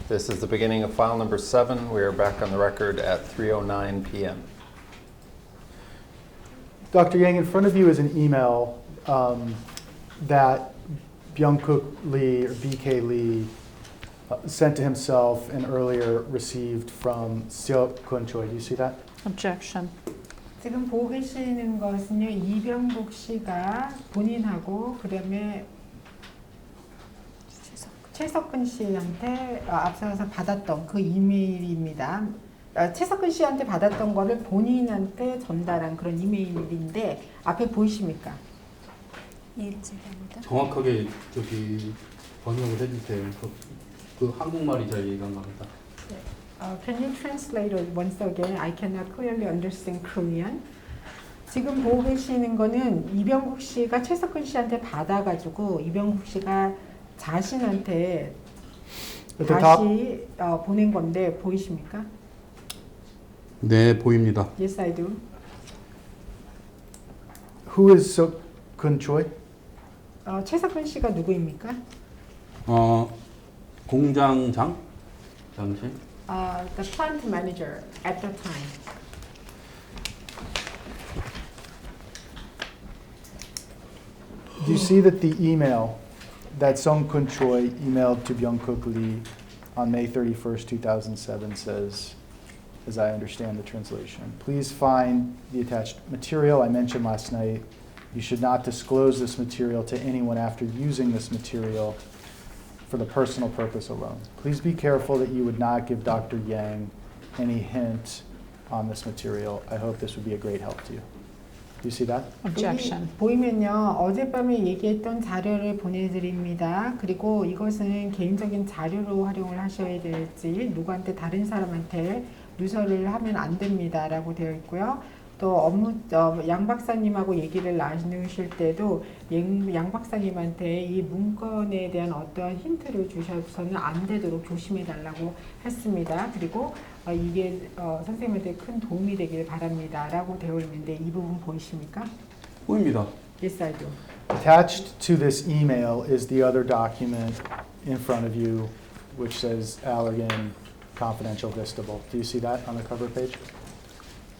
This is the beginning of file number 7. We are back on the record at 3:09 p.m. Dr. Yang, in front of you is an email that Byung-Kook Lee or BK Lee sent to himself and earlier received from Hyeok Choi. Do you see that? Objection. 지금 보고 계시는 것은요, 이병국 씨가 본인하고 그다음에 최석근 씨한테 앞서서 받았던 그 이메일입니다. 최석근 씨한테 받았던 거를 본인한테 전달한 그런 이메일인데 앞에 보이십니까? 정확하게 저기 번역을 해주세요. 그 한국말이 잘 이해가 안 갑니다. Can you translate it once again? I cannot clearly understand Korean. 지금 보고 계시는 거는 이병국 씨가 최석근 씨한테 받아가지고 이병국 씨가 자신한테 다시 보낸 건데 보이십니까? 네, 보입니다. Yes, I do. Who is Hyeok Choi? 최석근 씨가 누구입니까? 공장장? 당신? The plant manager at the time. Do you see that the email that Hyeok Choi emailed to Byung-Kook Lee on May 31st, 2007 says, as I understand the translation, please find the attached material I mentioned last night. You should not disclose this material to anyone after using this material for the personal purpose alone. Please be careful that you would not give Dr. Yang any hint on this material. I hope this would be a great help to you. Do you see that? Objection. 보이면요, 어젯밤에 얘기했던 자료를 보내드립니다. 그리고 이것은 개인적인 자료로 활용을 하셔야 될지 누구한테 다른 사람한테 누설을 하면 안 됩니다라고 되어 있고요. 또 양 박사님하고 얘기를 나누실 때도 양 박사님한테 이 문건에 대한 어떠한 힌트를 주셔서는 안 되도록 조심해 달라고 했습니다. 그리고 이게 선생님한테 큰 도움이 되길 바랍니다라고 되어 있는데 이 부분 보이십니까? 보입니다. Yes, I do. Attached to this email is the other document in front of you, which says Allergan confidential listable. Do you see that on the cover page?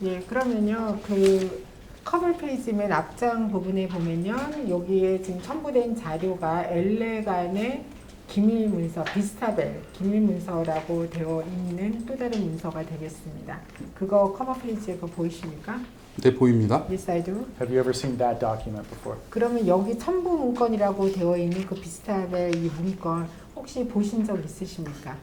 예, 그러면요, 그 커버 페이지 맨 앞장 부분에 보면요, 여기에 지금 첨부된 자료가 엘레간의 기밀 문서, 비스타벨 기밀 문서라고 되어 있는 또 다른 문서가 되겠습니다. 그거 커버 페이지에 그거 보이십니까? 네, 보입니다. Yes, I do. Have you ever seen that document before? 그러면 여기 첨부 문건이라고 되어 있는 그 비스타벨 이 문건 혹시 보신 적 있으십니까?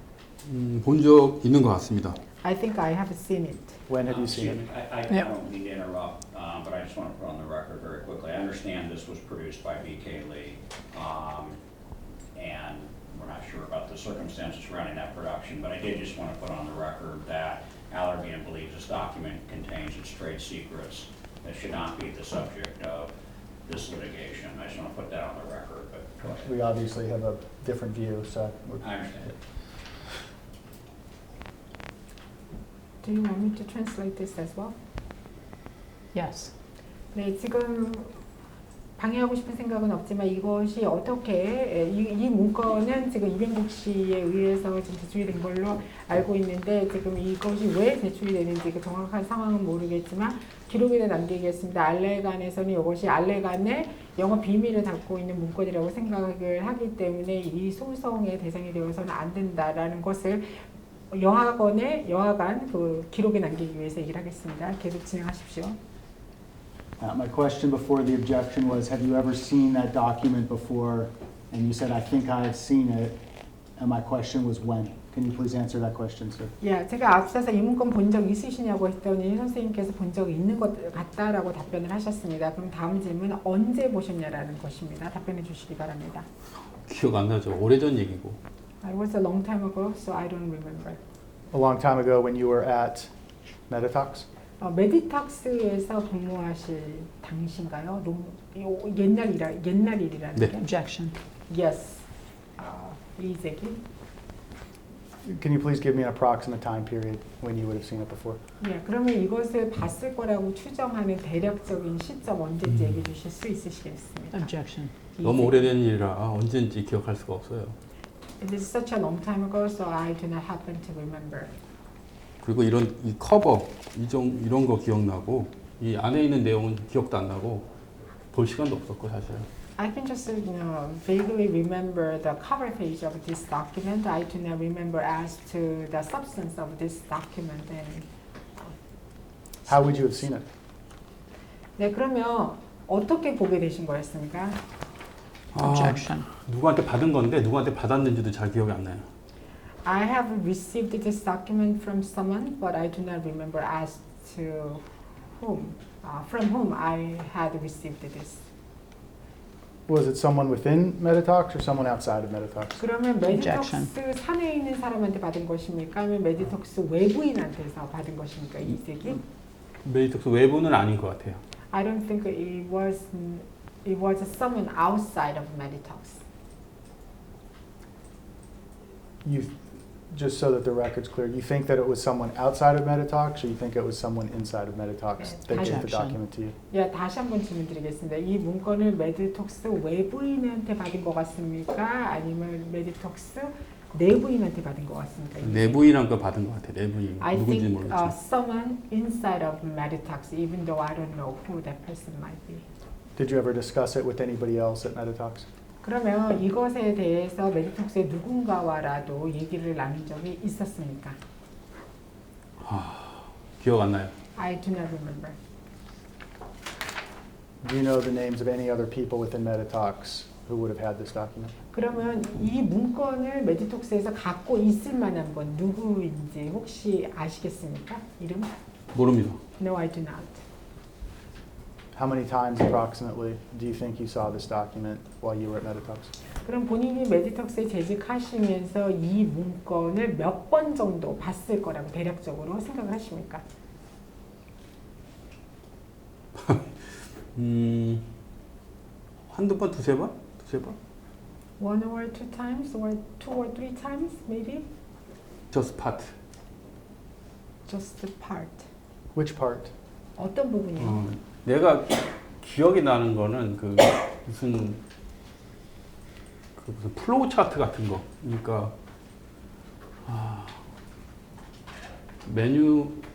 본 적 있는 것 같습니다. I think I have seen it. When have you seen it? I don't mean to interrupt, but I just want to put on the record very quickly. I understand this was produced by BK Lee, and we're not sure about the circumstances surrounding that production, but I did just want to put on the record that Allergan believes this document contains its trade secrets that should not be the subject of this litigation. I just want to put that on the record, but go ahead. We obviously have a different view, so. I understand. Do you want me to translate this as well? Yes. 네, 지금 방해하고 싶은 생각은 없지만 이것이 어떻게 이 문건은 지금 이병국 씨에 의해서 지금 제출이 된 걸로 알고 있는데 지금 이것이 왜 제출이 되는지 그 정확한 상황은 모르겠지만 기록에 남기겠습니다. 알레간에서는 이것이 알레간의 영업 비밀을 담고 있는 문건이라고 생각을 하기 때문에 이 소송의 대상이 되어서는 안 된다라는 것을 여하간 그 기록에 남기기 위해서 얘기를 하겠습니다. 계속 진행하십시오. My question before the objection was, have you ever seen that document before? And you said, I think I have seen it. And my question was when? Can you please answer that question, sir? 예, 제가 앞서서 이 문건 본 적 있으시냐고 했더니 선생님께서 본 적이 있는 것 같다라고 답변을 하셨습니다. 그럼 다음 질문은 언제 보셨냐라는 것입니다. 답변해 주시기 바랍니다. 기억 안 나죠. 오래전 얘기고. It was a long time ago, so I don't remember. A long time ago when you were at Medytox? 메디톡스에서 근무하실 당시인가요? 옛날 일이라는 네. 게? Objection. Yes. 이재기? Can you please give me an approximate time period when you would have seen it before? 예, 그러면 이것을 봤을 거라고 추정하는 대략적인 시점 언제인지 얘기해 주실 수 있으시겠습니까? Objection. 너무 오래된 일이라 언제인지 기억할 수가 없어요. It is such a long time ago, so I do not happen to remember. 그리고 이런 이 커버 이런 거 기억나고 이 안에 있는 내용은 기억도 안 나고 볼 시간도 없었고 사실. I can just vaguely remember the cover page of this document. I do not remember as to the substance of this document. And How would you have seen it? 네, 그러면 어떻게 보게 되신 거였습니까? Objection. 누구한테 받은 건데 누구한테 받았는지도 잘 기억이 안 나요. I have received this document from someone, but I do not remember as to whom, from whom I had received this. Was it someone within Medytox or someone outside of Medytox? 그러면 Objection. 메디톡스 산에 있는 사람한테 받은 것입니까? 아니면 메디톡스 외부인한테서 받은 것입니까? 이 책이? 메디톡스 외부는 아닌 것 같아요. I don't think it was someone outside of Medytox. You, just so that the record's clear, you think that it was someone outside of Medytox, or you think it was someone inside of Medytox that gave the Objection. document to you? 예, 다시 한번 질문 드리겠습니다. 이 문건을 메디톡스 외부인한테 받은 것 같습니까? 아니면 메디톡스 내부인한테 받은 것 같습니까? 내부인한 거 받은 것 같아요. 내부인 I 누군지 think 모르겠지만. someone inside of Medytox, even though I don't know who that person might be. Did you ever discuss it with anybody else at Medytox? 그러면 이것에 대해서 메디톡스의 누군가와라도 얘기를 나눈 적이 있었습니까? 기억 안 나요. I do not remember. Do you know the names of any other people within Medytox who would have had this document? 그러면 이 문건을 메디톡스에서 갖고 있을 만한 분 누구인지 혹시 아시겠습니까? 이름? 모릅니다. No, I do not. How many times approximately do you think you saw this document while you were at Medytox? 그럼 본인이 메디톡스에 재직하시면서 이 문건을 몇 번 정도 봤을 거라고 대략적으로 생각을 하십니까? 한두 번, 두세 번? 두세 번? One or two times, or two or three times, maybe? Just part. Just the part. Which part? 어떤 부분이요? 내가 기억이 나는 거는 그 무슨 플로우 차트 같은 거. 그러니까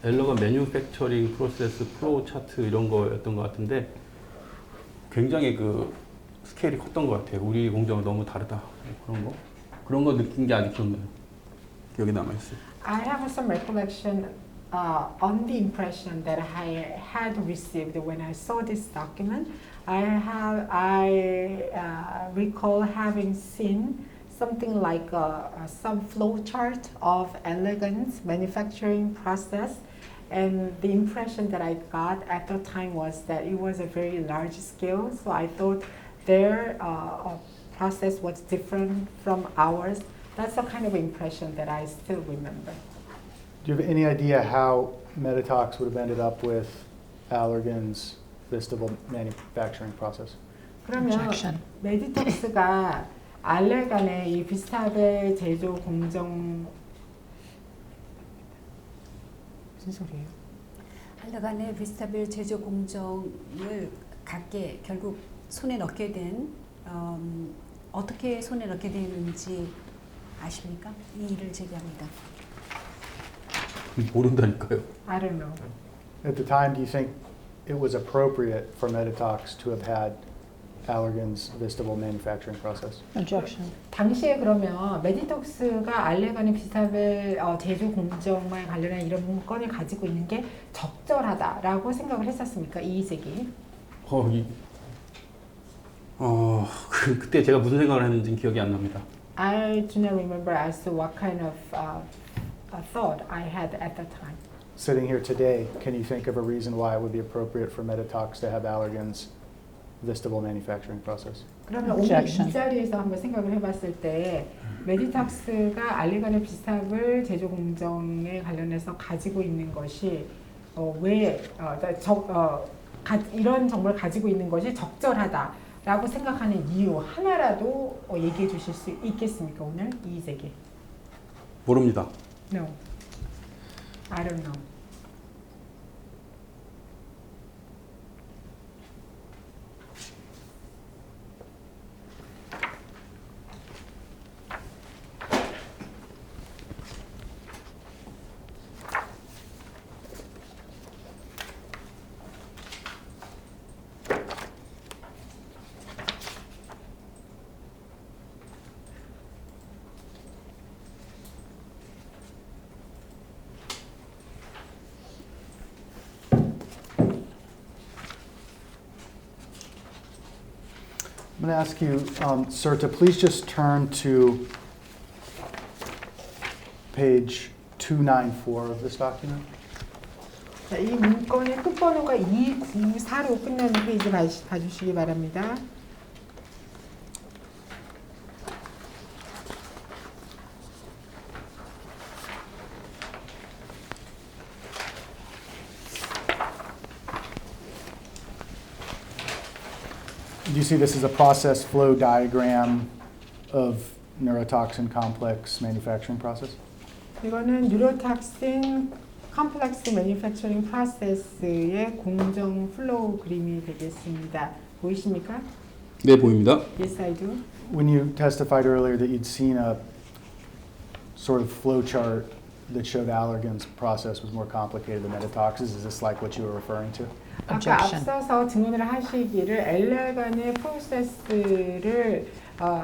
엘러건 매뉴팩처링 프로세스 플로우 차트 이런 거였던 것 같은데 굉장히 그 스케일이 컸던 것 같아요. 우리 공장은 너무 다르다. 그런 거 느낀 게 아직 기억나요. 기억에 남아 있어요. I have some recollection on the impression that I had received when I saw this document. I recall having seen something like some flow chart of Allergan's manufacturing process, and the impression that I got at the time was that it was a very large scale. So I thought their process was different from ours. That's the kind of impression that I still remember. Do you have any idea how Medytox would have ended up with Allergan's vestible manufacturing process? 그러면 Objection. 메디톡스가 알레간의 이 비스타벨 제조 공정 무슨 소리예요? 알레간의 비스타빌 제조 공정을 갖게 결국 손에 넣게 된 어떻게 손에 넣게 되는지 아십니까? 이 일을 제기합니다. 모른다니까요. I don't know. At the time, do you think it was appropriate for Medytox to have had Allergan's vestible manufacturing process? Objection. 당시에 그러면 메디톡스가 알레간의 비스타벨 제조 공정과 관련한 이런 문건을 가지고 있는 게 적절하다라고 생각을 했었습니까? 이의제기. 그때 제가 무슨 생각을 했는지 기억이 안 납니다. I do not remember as to what kind of thought I had at the time. Sitting here today, can you think of a reason why it would be appropriate for Medytox to have Allergan's vestible manufacturing process? 그러면 오늘 Objection. 이 자리에서 한번 생각을 해봤을 때 메디톡스가 알레간의 비스타블 제조 공정에 관련해서 가지고 있는 것이 이런 정보를 가지고 있는 것이 적절하다라고 생각하는 이유 하나라도 얘기해 주실 수 있겠습니까? 오늘 이의제기. 모릅니다. No. I don't know. I'm going to ask you, sir, to please just turn to page 294 of this document. 자, 이 문건의 끝번호가 294로 끝나는 페이지 봐주시기 바랍니다. Do you see this is a process flow diagram of neurotoxin complex manufacturing process? 이거는 뉴로탁신 컴플렉스 매니팩처링 프로세스의 공정 플로우 그림이 되겠습니다. 보이십니까? 네, 보입니다. Yes, I do. When you testified earlier that you'd seen a sort of flow chart that showed Allergan's process was more complicated than Medytox's, is this like what you were referring to? 아까 Objection. 앞서서 증언을 하시기를 엘레간의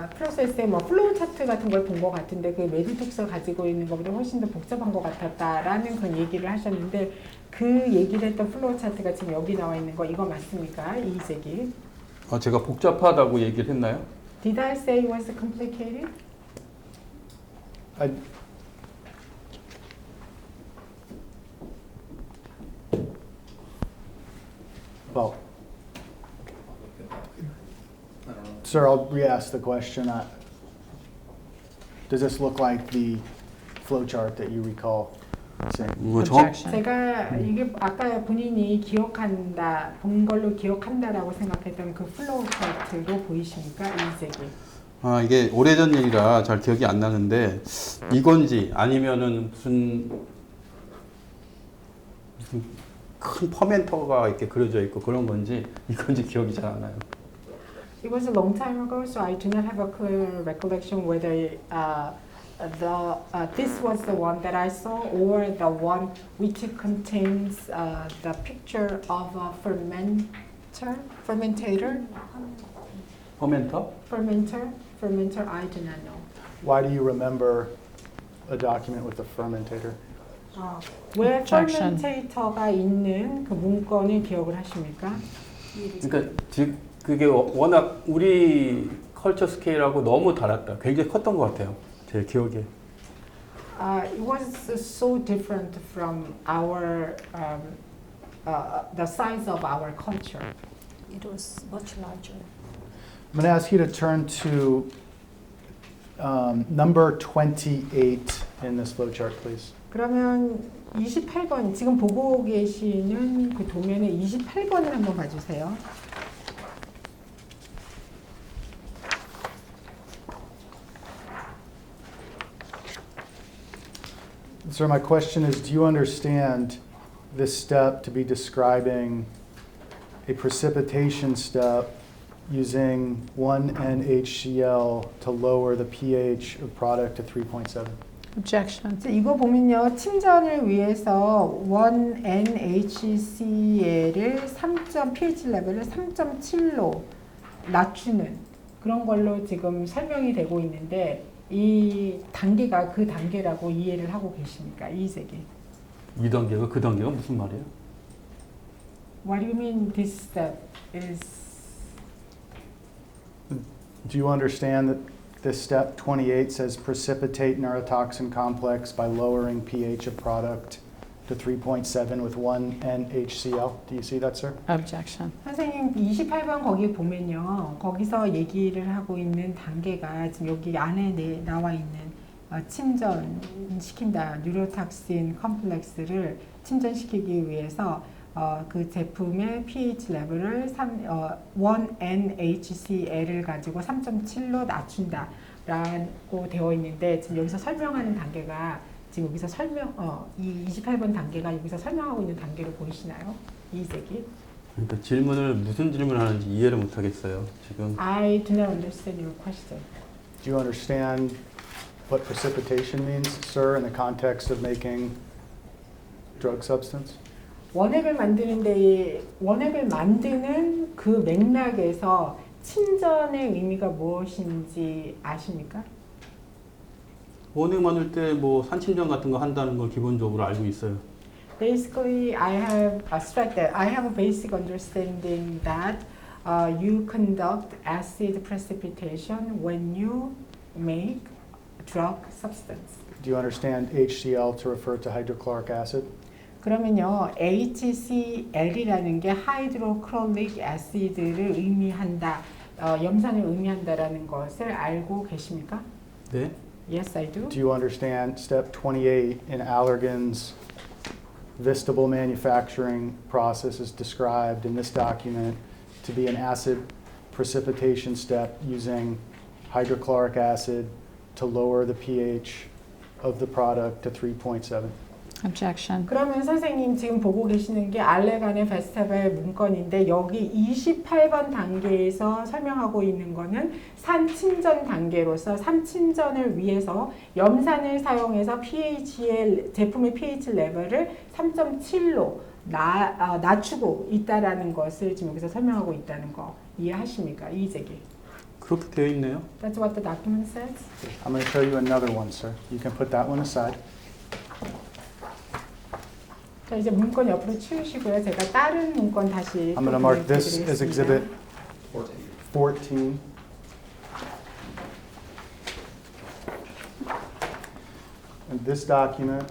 프로세스의 뭐 플로우 차트 같은 걸 본 것 같은데 그 메디톡스가 가지고 있는 것보다 훨씬 더 복잡한 것 같았다라는 그런 얘기를 하셨는데 그 얘기를 했던 플로우 차트가 지금 여기 나와 있는 거 이거 맞습니까? 이색이. 아, 제가 복잡하다고 얘기를 했나요? Did I say it was complicated? I, well, sir, I'll re-ask the question. Does this look like the flow chart that you recall seeing? Objection. 제가 이게 아까 본인이 기억한다, 본 걸로 기억한다라고 생각했던 그 플로우 차트로 보이십니까? 이색이. 아, 이게 오래전 일이라 잘 기억이 안 나는데 이건지 아니면은 무슨 큰 퍼멘터가 이렇게 그려져 있고 그런 건지 이건지 기억이 잘 안 나요. It was a long time ago, so I do not have a clear recollection whether this was the one that I saw or the one which contains the picture of a fermenter. 퍼멘터? Fermenter, I do not know. Why do you remember a document with a fermentator? 왜 Objection. fermentator가 있는 그 문건을 기억을 하십니까? 그러니까 그게 워낙 우리 컬처 스케일하고 너무 달랐다. 굉장히 컸던 것 같아요. 제 기억에. It was so different from our the size of our culture. It was much larger. I'm going to ask you to turn to number 28 in this flow chart, please. 그러면 28번 지금 보고 계시는 그 도면의 28번을 한번 봐주세요. Sir, my question is, do you understand this step to be describing a precipitation step using 1NHCl to lower the pH of product to 3.7? Objection. 이거 보면요, 침전을 위해서 1NHCl을 pH 레벨을 3.7로 낮추는 그런 걸로 지금 설명이 되고 있는데 이 단계가 그 단계라고 이해를 하고 계십니까? 이색이. 이 단계가 그 단계가 무슨 말이에요? What do you mean this step is? Do you understand that this step 28 says precipitate neurotoxin complex by lowering pH of product to 3.7 with 1NHCl? Do you see that, sir? Objection. 선생님 28번 거기 보면요. 거기서 얘기를 하고 있는 단계가 지금 여기 안에 나와 있는 침전시킨다. 뉴로탁신 컴플렉스를 침전시키기 위해서 그 제품의 pH 레벨을 1NHCl을 가지고 3.7로 낮춘다 라고 되어 있는데 지금 여기서 설명하는 단계가 지금 여기서 이 28번 단계가 여기서 설명하고 있는 단계로 보이시나요? 이 색이? 그러니까 질문을 무슨 질문을 하는지 이해를 못 하겠어요. 지금 I do not understand your question. Do you understand what precipitation means, sir, in the context of making drug substance? 원액을 만드는 그 맥락에서 침전의 의미가 무엇인지 아십니까? 원액 만들 때 뭐 산침전 같은 거 한다는 걸 기본적으로 알고 있어요. Basically, I have a basic understanding that you conduct acid precipitation when you make drug substance. Do you understand HCl to refer to hydrochloric acid? 그러면요, HCl이라는 게 하이드로클로릭 애시드를 의미한다, 염산을 의미한다라는 것을 알고 계십니까? 네. Yes, I do. Do you understand step 28 in Allergan's vestible manufacturing process is described in this document to be an acid precipitation step using hydrochloric acid to lower the pH of the product to 3.7? Objection. 그러면 선생님 지금 보고 계시는 게 알레간의 베스테벨 문건인데 여기 28번 단계에서 설명하고 있는 거는 산침전 단계로서 산침전을 위해서 염산을 사용해서 제품의 pH 레벨을 3.7로 낮추고 있다라는 것을 지금 여기서 설명하고 있다는 거 이해하십니까? 이의제기. 그렇게 되어 있네요. That's what the document says. I'm going to show you another one, sir. You can put that one aside. 자, 이제 문건 옆으로 치우시고요. 제가 다른 문건 다시 I'm going to mark this as exhibit 14. And this document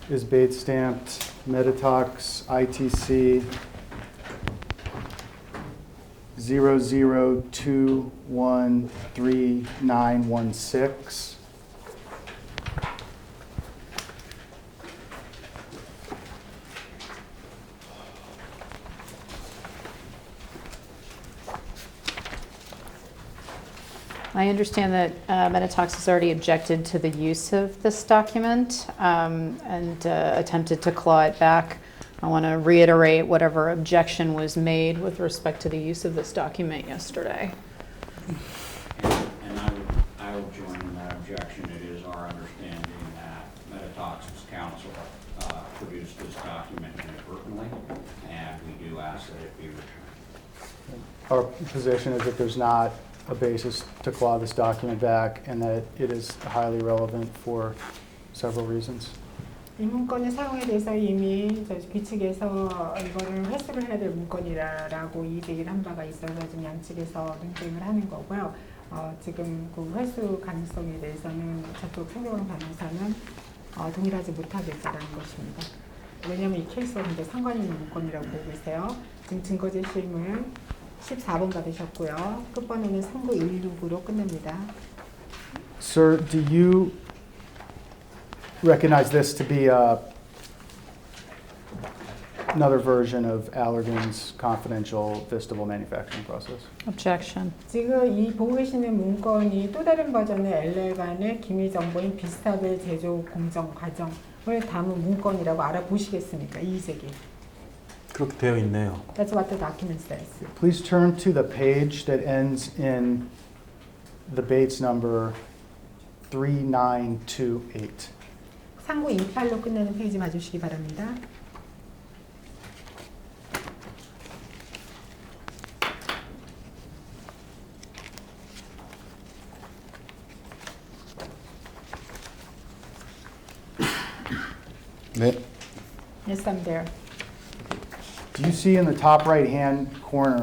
is bait stamped Medytox ITC 00213916. I understand that Medytox has already objected to the use of this document and attempted to claw it back. I want to reiterate whatever objection was made with respect to the use of this document yesterday. And I will join in that objection. It is our understanding that Medytox's counsel produced this document inadvertently, and we do ask that it be returned. Our position is that there's not a basis to claw this document back and that it is highly relevant for several reasons. 이 문건의 사용에 대해서 이미 저희 측에서 이거를 회수를 해야 될 문건이라고 이의제기를 한 바가 있어서 지금 양측에서 논쟁을 하는 거고요. 지금 그 회수 가능성에 대해서는 저쪽 성경원 변호사는 동일하지 못하겠다는 것입니다. 왜냐하면 이 케이스와 굉장히 상관 있는 문건이라고 보고 계세요. 지금 증거 제시임을 14번 받으셨고요. 끝번호는 3916으로 끝납니다. Sir, do you recognize this to be another version of Allergan's confidential vestible manufacturing process? Objection. 지금 이 보고 계시는 문건이 또 다른 버전의 엘레간의 기밀 정보인 비스타벨 제조 공정 과정을 담은 문건이라고 알아보시겠습니까? 이의제기. 그렇게 되어 있네요. That's what the document says. Please turn to the page that ends in the Bates number 3928. 3928로 끝나는 페이지 봐주시기 바랍니다. 네. Yes, I'm there. Do you see in the top right-hand corner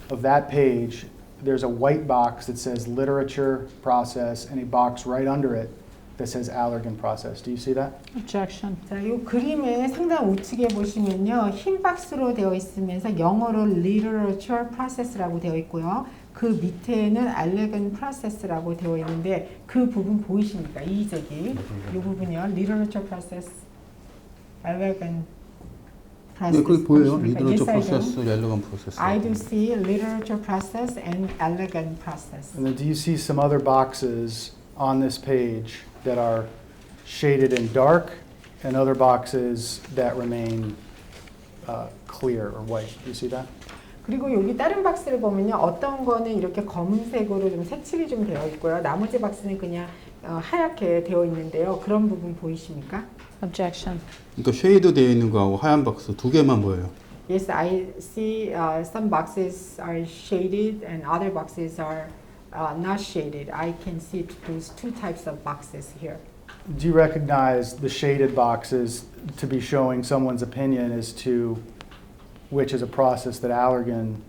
of that page, there's a white box that says literature process and a box right under it that says Allergan process. Do you see that? Objection. 자, 이 그림의 상단 우측에 보시면요, 흰 박스로 되어 있으면서 영어로 literature process라고 되어 있고요. 그 밑에는 Allergan process라고 되어 있는데 그 부분 보이십니까? 이의제기. 이 부분이요, literature process, Allergan process. 네, 그렇게 보여요. 보이십니까? 리더러처 Yes, I do. 프로세스, 렐러건 프로세스. I do see literature process and Allergan process. And then do you see some other boxes on this page that are shaded in dark and other boxes that remain clear or white? Do you see that? 그리고 여기 다른 박스를 보면요, 어떤 거는 이렇게 검은색으로 좀 색칠이 좀 되어 있고요. 나머지 박스는 그냥 하얗게 되어 있는데요. 그런 부분 보이십니까? Objection. 그러니까 쉐이드 되어 있는 거하고 하얀 박스 두 개만 보여요. Yes, I see some boxes are shaded and other boxes are not shaded. I can see those two types of boxes here. Do you recognize the shaded boxes to be showing someone's opinion as to which is a process that Allergan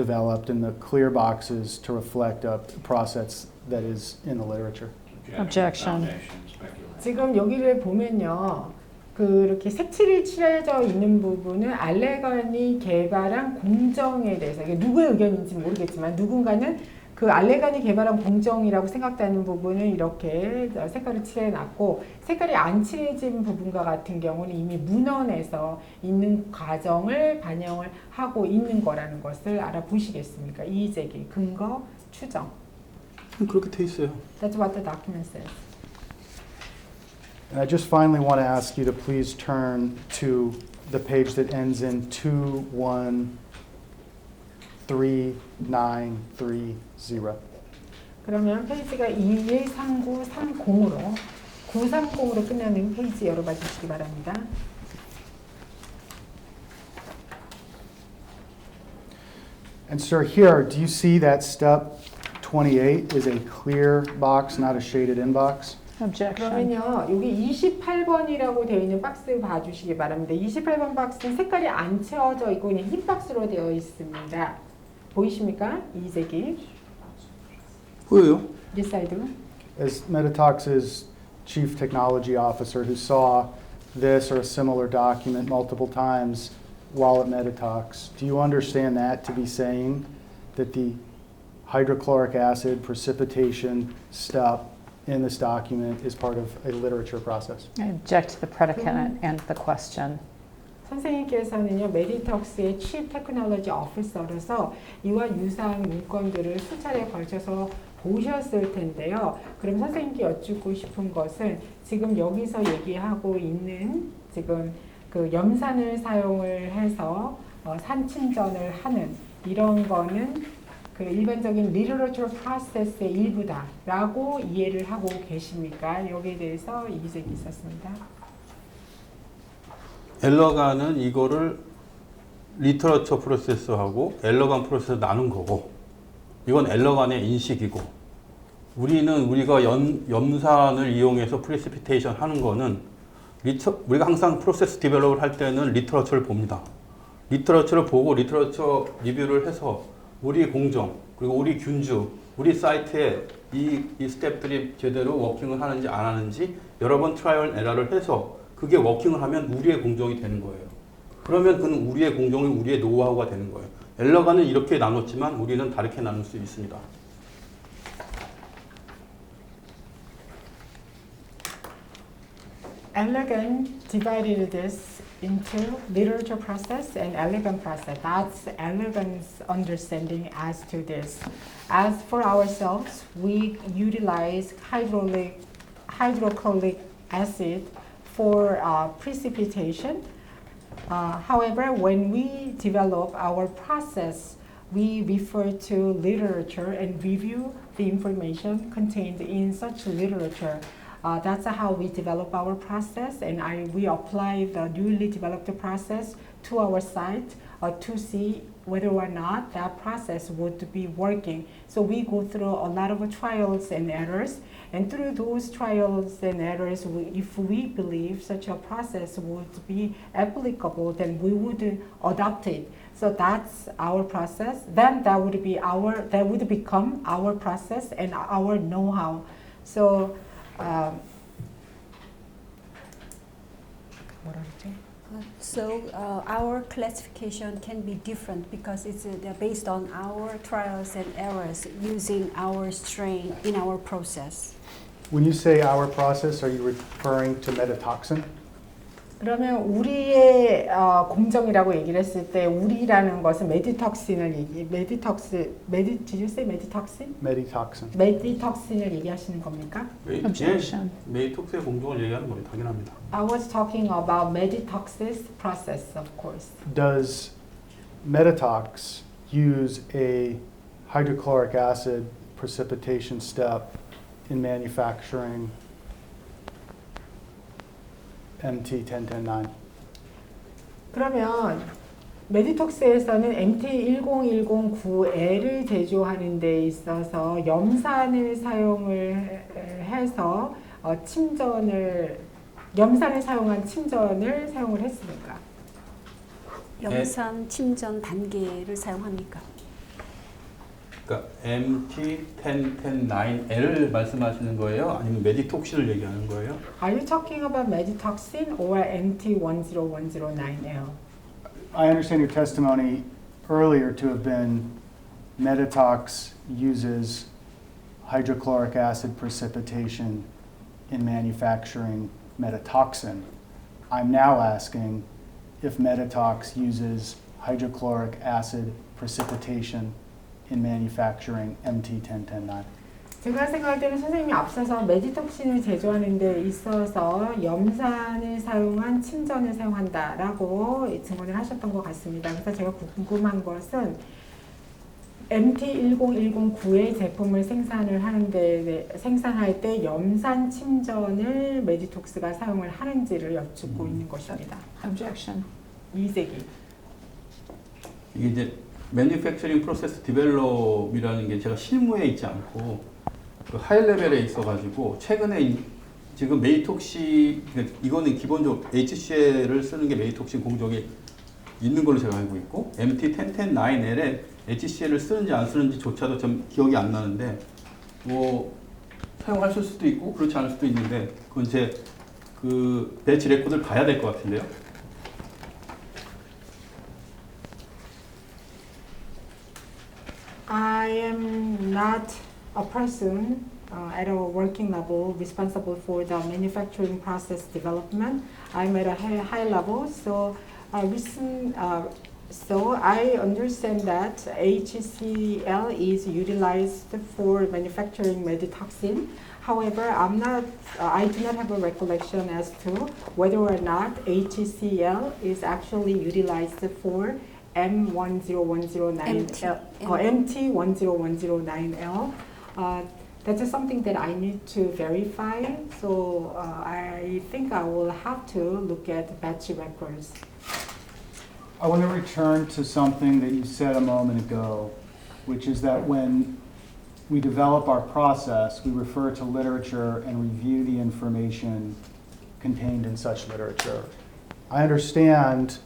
developed and the clear boxes to reflect a process that is in the literature. Objection. Foundation, speculation. 지금 여기를 보면요. 그렇게 색칠이 칠해져 있는 부분은 알레간이 개발한 공정에 대해서 이게 누구의 의견인지 모르겠지만 누군가는 그 알레간이 개발한 공정이라고 생각되는 부분은 이렇게 색깔을 칠해놨고 색깔이 안 칠해진 부분과 같은 경우는 이미 문헌에서 있는 과정을 반영을 하고 있는 거라는 것을 알아보시겠습니까? 이의제기, 근거, 추정. 그렇게 돼 있어요. That's what the document says. And I just finally want to ask you to please turn to the page that ends in 213930. 그러면 페이지가 213930으로 930으로 끝나는 페이지 열어봐 주시기 바랍니다. And sir, here, do you see that step 28 is a clear box, not a shaded in box? Objection. 그러면요, 여기 28번이라고 되어 있는 박스 봐주시기 바랍니다. 28번 박스는 색깔이 안 채워져 있고 그냥 흰 박스로 되어 있습니다. 보이십니까? 이색이. 보여요? This side. As Medytox's chief technology officer who saw this or a similar document multiple times while at Medytox, do you understand that to be saying that the hydrochloric acid precipitation step in this document is part of a literature process? I object to the predicate and the question. 선생님께서는요, 메디톡스의 Chief Technology Officer로서 이와 유사한 문건들을 수차례 걸쳐서 보셨을 텐데요. 그럼 선생님께 여쭙고 싶은 것은 지금 여기서 얘기하고 있는 지금 그 염산을 사용을 해서 산침전을 하는 이런 거는 그 일반적인 literature process의 일부다라고 이해를 하고 계십니까? 여기에 대해서 이의제기 있었습니다. 엘러간은 이거를 리터러처 프로세스하고 엘러간 프로세스 나눈 거고 이건 엘러간의 인식이고 우리가 염산을 이용해서 프리시피테이션 하는 거는 우리가 항상 프로세스 디벨롭을 할 때는 리터러처를 봅니다. 리터러처를 보고 리터러처 리뷰를 해서 우리 공정 그리고 우리 균주 우리 사이트에 이 스텝들이 제대로 워킹을 하는지 안 하는지 여러 번 트라이얼 에러를 해서 그게 워킹을 하면 우리의 공정이 되는 거예요. 그러면 그는 우리의 공정이 우리의 노하우가 되는 거예요. 엘러간은 이렇게 나눴지만 우리는 다르게 나눌 수 있습니다. Allergan divided this into literature process and Allergan process. That's Allergan's understanding as to this. As for ourselves, we utilize hydrochloric acid for precipitation. However, when we develop our process, we refer to literature and review the information contained in such literature. That's how we develop our process, and we apply the newly developed process to our site to see whether or not that process would be working. So we go through a lot of trials and errors, and through those trials and errors, if we believe such a process would be applicable, then we would adopt it. So that's our process. Then that would become our process and our know-how. So. So our classification can be different because they're based on our trials and errors using our strain in our process. When you say our process, are you referring to Medytoxin? 그러면 우리의 공정이라고 얘기를 했을 때 우리라는 것은 메디톡신을 did you say 메디톡신? Medytoxin. 메디톡신을 얘기하시는 겁니까? Objection. 메디톡스의 공정을 얘기하는 거예요. 당연합니다. I was talking about Medytox's process, of course. Does Medytox use a hydrochloric acid precipitation step in manufacturing MT-1010-9? 그러면 메디톡스에서는 MT-10109L을 제조하는 데 있어서 염산을 사용을 해서 염산을 사용한 침전을 사용을 했습니까? 염산 침전 단계를 사용합니까? 그러니까 MT1010-9L 말씀하시는 거예요? 아니면 메디톡신을 얘기하는 거예요? Are you talking about Medytoxin or MT10109L? I understand your testimony earlier to have been Medytox uses hydrochloric acid precipitation in manufacturing Medytoxin. I'm now asking if Medytox uses hydrochloric acid precipitation in manufacturing MT1010-9. 제가 생각할 때는 선생님이 앞서서 메디톡신을 제조하는 데 있어서 염산을 사용한 침전을 사용한다라고 증언을 하셨던 것 같습니다. 그래서 제가 궁금한 것은 MT10109의 제품을 생산할 때 염산 침전을 메디톡스가 사용을 하는지를 여쭙고 있는 것입니다. Objection. 이세기. 이게 이제 Manufacturing Process Develop이라는 게 제가 실무에 있지 않고 그 하이 레벨에 있어가지고 최근에 지금 메디톡시 이거는 기본적으로 HCl을 쓰는 게 메디톡신 공정에 있는 걸로 제가 알고 있고 MT1010-9L에 HCl을 쓰는지 안 쓰는지조차도 좀 기억이 안 나는데 뭐 사용하실 수도 있고 그렇지 않을 수도 있는데 그건 제 그 배치 레코드를 봐야 될 것 같은데요. I am not a person at a working level responsible for the manufacturing process development. I'm at a high level, so so I understand that HCl is utilized for manufacturing Medytoxin. However, I do not have a recollection as to whether or not HCl is actually utilized for MT10109L. That is something that I need to verify. So I think I will have to look at batch records. I want to return to something that you said a moment ago, which is that when we develop our process, we refer to literature and review the information contained in such literature. I understand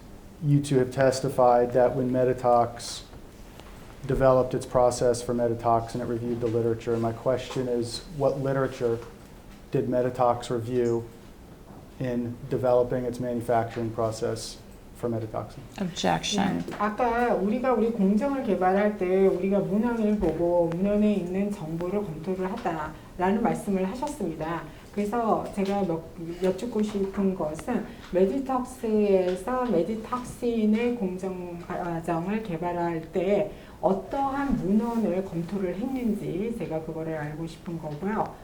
you two have testified that when Medytox developed its process for Medytox and it reviewed the literature. My question is, what literature did Medytox review in developing its manufacturing process for Medytoxin? Objection. 아까 우리 공정을 개발할 때 우리가 문헌을 보고 문헌에 있는 정보를 검토를 하다라는 말씀을 하셨습니다. 그래서 제가 여쭙고 싶은 것은 메디톡스에서 메디톡신의 공정 과정을 개발할 때 어떠한 문헌을 검토를 했는지 제가 그거를 알고 싶은 거고요.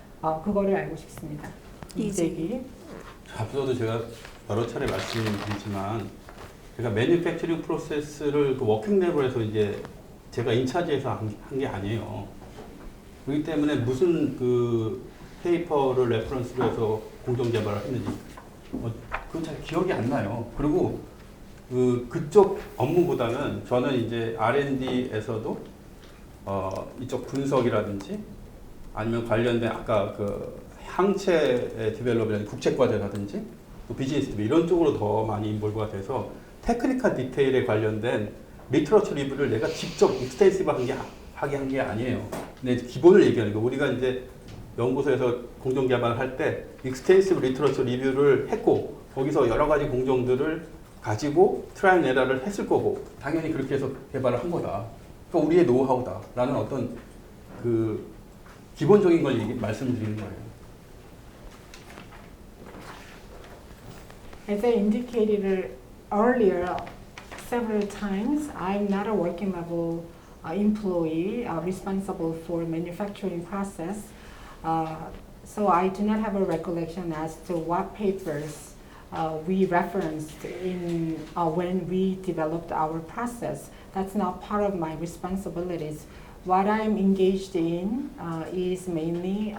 그거를 알고 싶습니다. 이재기. 앞서도 제가 여러 차례 말씀드리지만 제가 매니팩처링 프로세스를 그 워킹 레벨에서 이제 제가 인차지에서 한 게 아니에요. 그렇기 때문에 무슨 그 페이퍼를 레퍼런스로 해서 공정 개발을 했는지 그건 잘 기억이 안 나요. 그리고 그쪽 업무보다는 저는 이제 R&D에서도 이쪽 분석이라든지 아니면 관련된 아까 그 항체 디벨롭이라든지 국책과제라든지 또 비즈니스 이런 쪽으로 더 많이 인볼브가 돼서 테크니컬 디테일에 관련된 리터러처 리뷰를 내가 직접 익스텐시브 하게 한 게 아니에요. 근데 기본을 얘기하는 거 우리가 이제 연구소에서 공정 개발을 할 때 익스텐시브 리터러처 리뷰를 했고 거기서 여러 가지 공정들을 가지고 트라이 앤 에러를 했을 거고 당연히 그렇게 해서 개발을 한 거다. 그러니까 우리의 노하우다라는 어떤 그 기본적인 걸 말씀드리는 거예요. As I indicated earlier several times, I'm not a working level employee responsible for manufacturing process. So I do not have a recollection as to what papers we referenced in when we developed our process. That's not part of my responsibilities. What I'm engaged in is mainly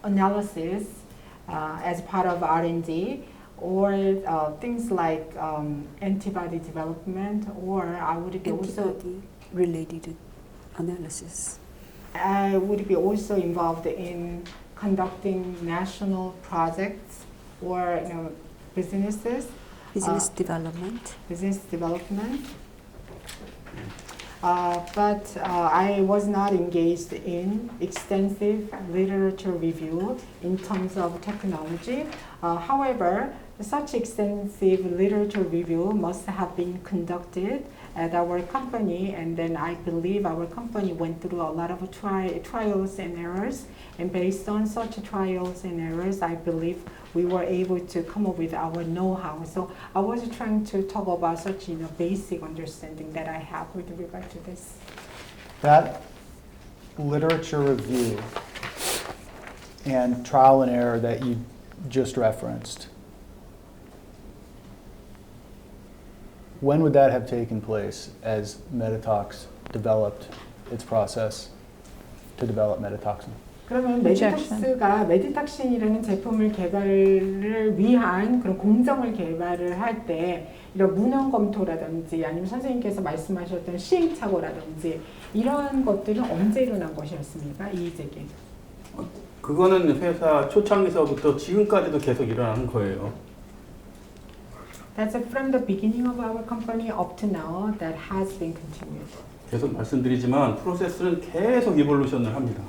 analysis as part of R&D, or things like antibody development, or I would be also related analysis. I would be also involved in conducting national projects or business development. Business development. But I was not engaged in extensive literature review in terms of technology. However, such extensive literature review must have been conducted at our company, and then I believe our company went through a lot of trials and errors, and based on such trials and errors, I believe we were able to come up with our know-how. So I was trying to talk about such basic understanding that I have with regard to this. That literature review and trial and error that you just referenced, when would that have taken place as Medytox developed its process to develop Medytoxin? 그러면 Objection. 메디톡스가 메디탁신이라는 제품을 개발을 위한 그런 공정을 개발을 할 때 이런 문헌 검토라든지 아니면 선생님께서 말씀하셨던 시행착오라든지 이런 것들은 언제 일어난 것이었습니까? 이의제기. 그거는 회사 초창기서부터 지금까지도 계속 일어나는 거예요. That's from the beginning of our company up to now that has been continued. 계속 말씀드리지만 프로세스는 계속 이볼루션을 합니다.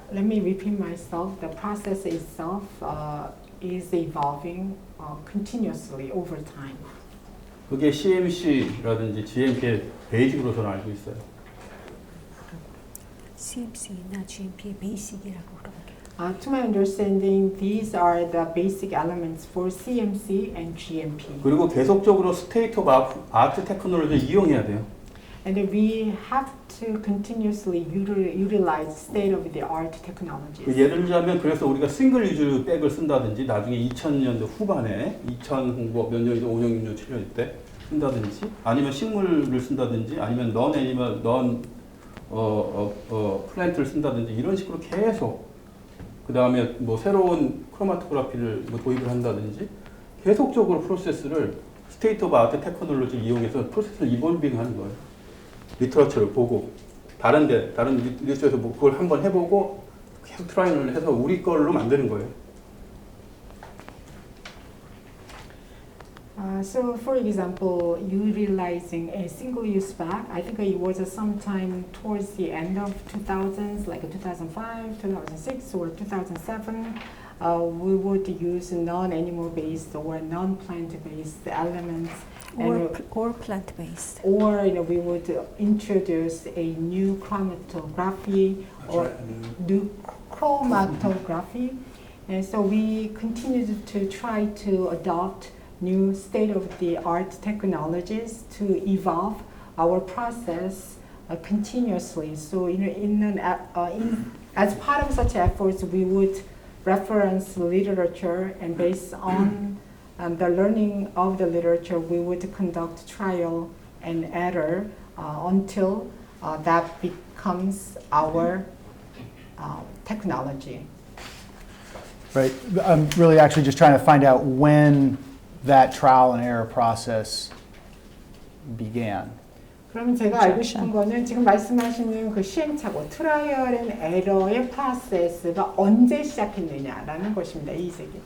Let me repeat myself. The process itself is evolving continuously over time. 그게 CMC라든지 GMP의 베이직으로 저는 알고 있어요. CMC나 GMP 베이직이라고 그러게. To my understanding, these are the basic elements for CMC and GMP. 그리고 계속적으로 스테이트 오브 아트 테크놀로지를 이용해야 돼요. And we have to continuously utilize state-of-the-art technologies. 예를 들자면 그래서 우리가 싱글 유즈 백을 쓴다든지 나중에 2000년도 후반에 2000 몇 년이죠? 5년, 6년, 7년 때 쓴다든지 아니면 식물을 쓴다든지 아니면 넌 애니멀, 넌 플랜트를 쓴다든지 이런 식으로 계속 그 다음에 뭐 새로운 크로마토그래피를 뭐 도입을 한다든지 계속적으로 프로세스를 스테이트 오브 아트 테크놀로지를 이용해서 프로세스를 이볼빙 하는 거예요. 리터처를 보고 다른 리터에서 뭐 그걸 한번 해보고 계속 트라이를 해서 우리 걸로 만드는 거예요. So, for example, utilizing a single-use bag, I think it was sometime towards the end of 2000s, like 2005, 2006, or 2007. We would use non-animal-based or non-plant-based elements. Or plant-based. Or we would introduce a new chromatography or new chromatography. And so we continued to try to adopt new state-of-the-art technologies to evolve our process continuously. So as part of such efforts, we would reference literature, and based on the learning of the literature, we would conduct trial and error until that becomes our technology. Right. I'm really actually just trying to find out when that trial and error process began. 그럼 제가 알고 싶은 거는 지금 말씀하시는 그 시행착오, 트라이얼 앤 에러의 프로세스가 언제 시작했느냐라는 것입니다. 이의제기.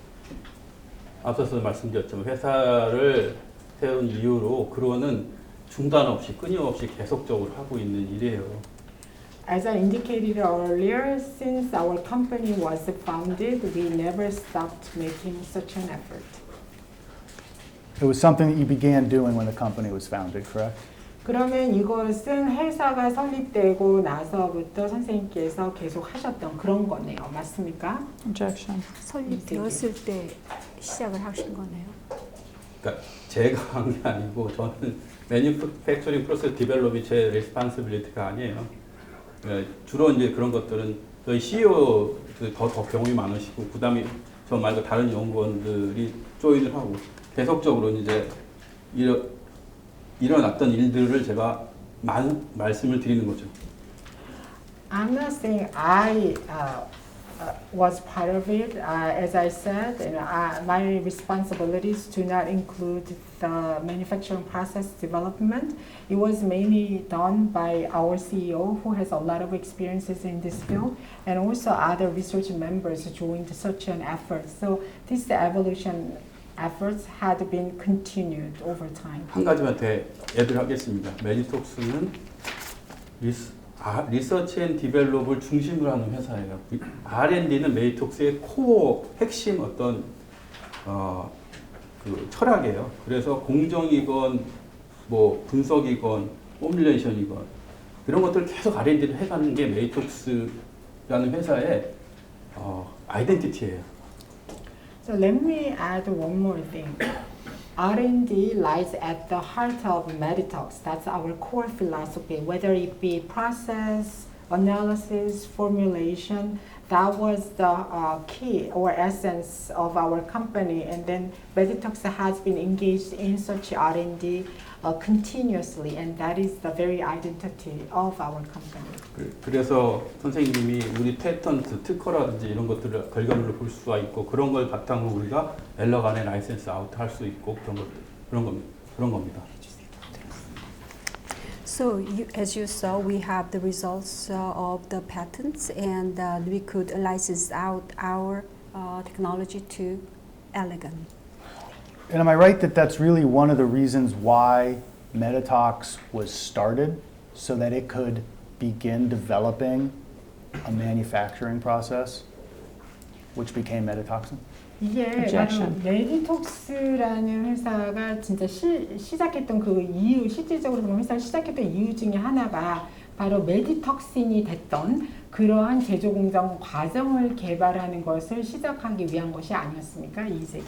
앞서서 말씀드렸지만 회사를 세운 이후로 그거는 중단 없이 끊임없이 계속적으로 하고 있는 일이에요. As I indicated earlier, since our company was founded, we never stopped making such an effort. It was something that you began doing when the company was founded, correct? 그러면 이것은 회사가 설립되고 나서부터 선생님께서 계속 하셨던 그런 거네요. 맞습니까? Objection. 설립되었을 때 시작을 하신 거네요. 그러니까 제가 한 게 아니고 저는 매니팩처링 프로세스 디벨롭이 제 레스ponsibility가 아니에요. 주로 이제 그런 것들은 저희 CEO 더 경험이 많으시고 그다음에 저 말고 다른 연구원들이 조인을 하고 계속적으로 이제 일어났던 일들을 제가 말씀을 드리는 거죠. I'm not saying I was part of it. As I said, my responsibilities do not include the manufacturing process development. It was mainly done by our CEO, who has a lot of experiences in this field, and also other research members joined such an effort. So this evolution efforts had been continued over time. 한 가지만 더 애들 하겠습니다. 메디톡스는 리서치 앤 디벨롭을 중심으로 하는 회사예요. R&D는 메디톡스의 코어 핵심 어떤 그 철학이에요. 그래서 공정이건 뭐 분석이건 포뮬레이션이건 이런 것들을 계속 R&D를 해가는 게 메디톡스라는 회사의 아이덴티티예요. So let me add one more thing. R&D lies at the heart of Medytox. That's our core philosophy, whether it be process, analysis, formulation. That was the key or essence of our company. And then Medytox has been engaged in such R&D continuously, and that is the very identity of our company. 그래서 선생님이 우리 패턴트, 특허라든지 이런 것들을 결과물로 볼 수가 있고 그런 걸 바탕으로 우리가 엘러간에 라이센스 아웃 할 수 있고 그런 겁니다. So, as you saw, we have the results of the patents, and we could license out our technology to Allergan. And am I right that that's really one of the reasons why Medytox was started, so that it could begin developing a manufacturing process, which became Medytoxin? 이게 바로 Objection. 메디톡스라는 회사가 진짜 시작했던 그 이유, 실질적으로 그 회사를 시작했던 이유 중에 하나가 바로 메디톡신이 됐던 그러한 제조 공정 과정을 개발하는 것을 시작하기 위한 것이 아니었습니까? 이세계.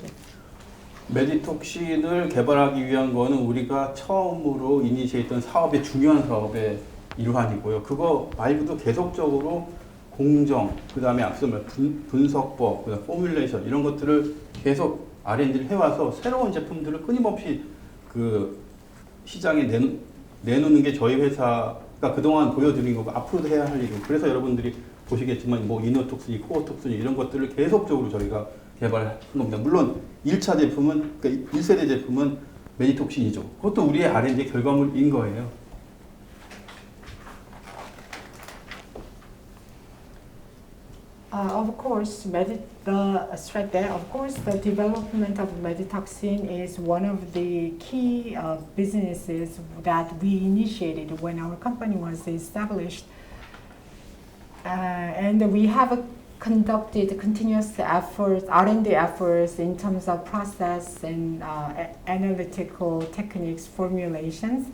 메디톡신을 개발하기 위한 거는 우리가 처음으로 이니시했던 사업의 중요한 사업의 일환이고요. 그거 말고도 계속적으로 공정, 그 다음에 앞서 말한 분석법, 그다음 포뮬레이션 이런 것들을 계속 R&D를 해와서 새로운 제품들을 끊임없이 그 시장에 내놓는 게 저희 회사가 그동안 보여드린 거고 앞으로도 해야 할 일이고 그래서 여러분들이 보시겠지만 뭐 이너톡신, 코어톡신 이런 것들을 계속적으로 저희가 개발한 겁니다. 물론 1차 제품은, 그러니까 1세대 제품은 메디톡신이죠. 그것도 우리의 R&D 결과물인 거예요. Of course, straight there. Of course, the development of Medytoxin is one of the key businesses that we initiated when our company was established, and we have conducted continuous efforts, R&D efforts in terms of process and analytical techniques, formulations.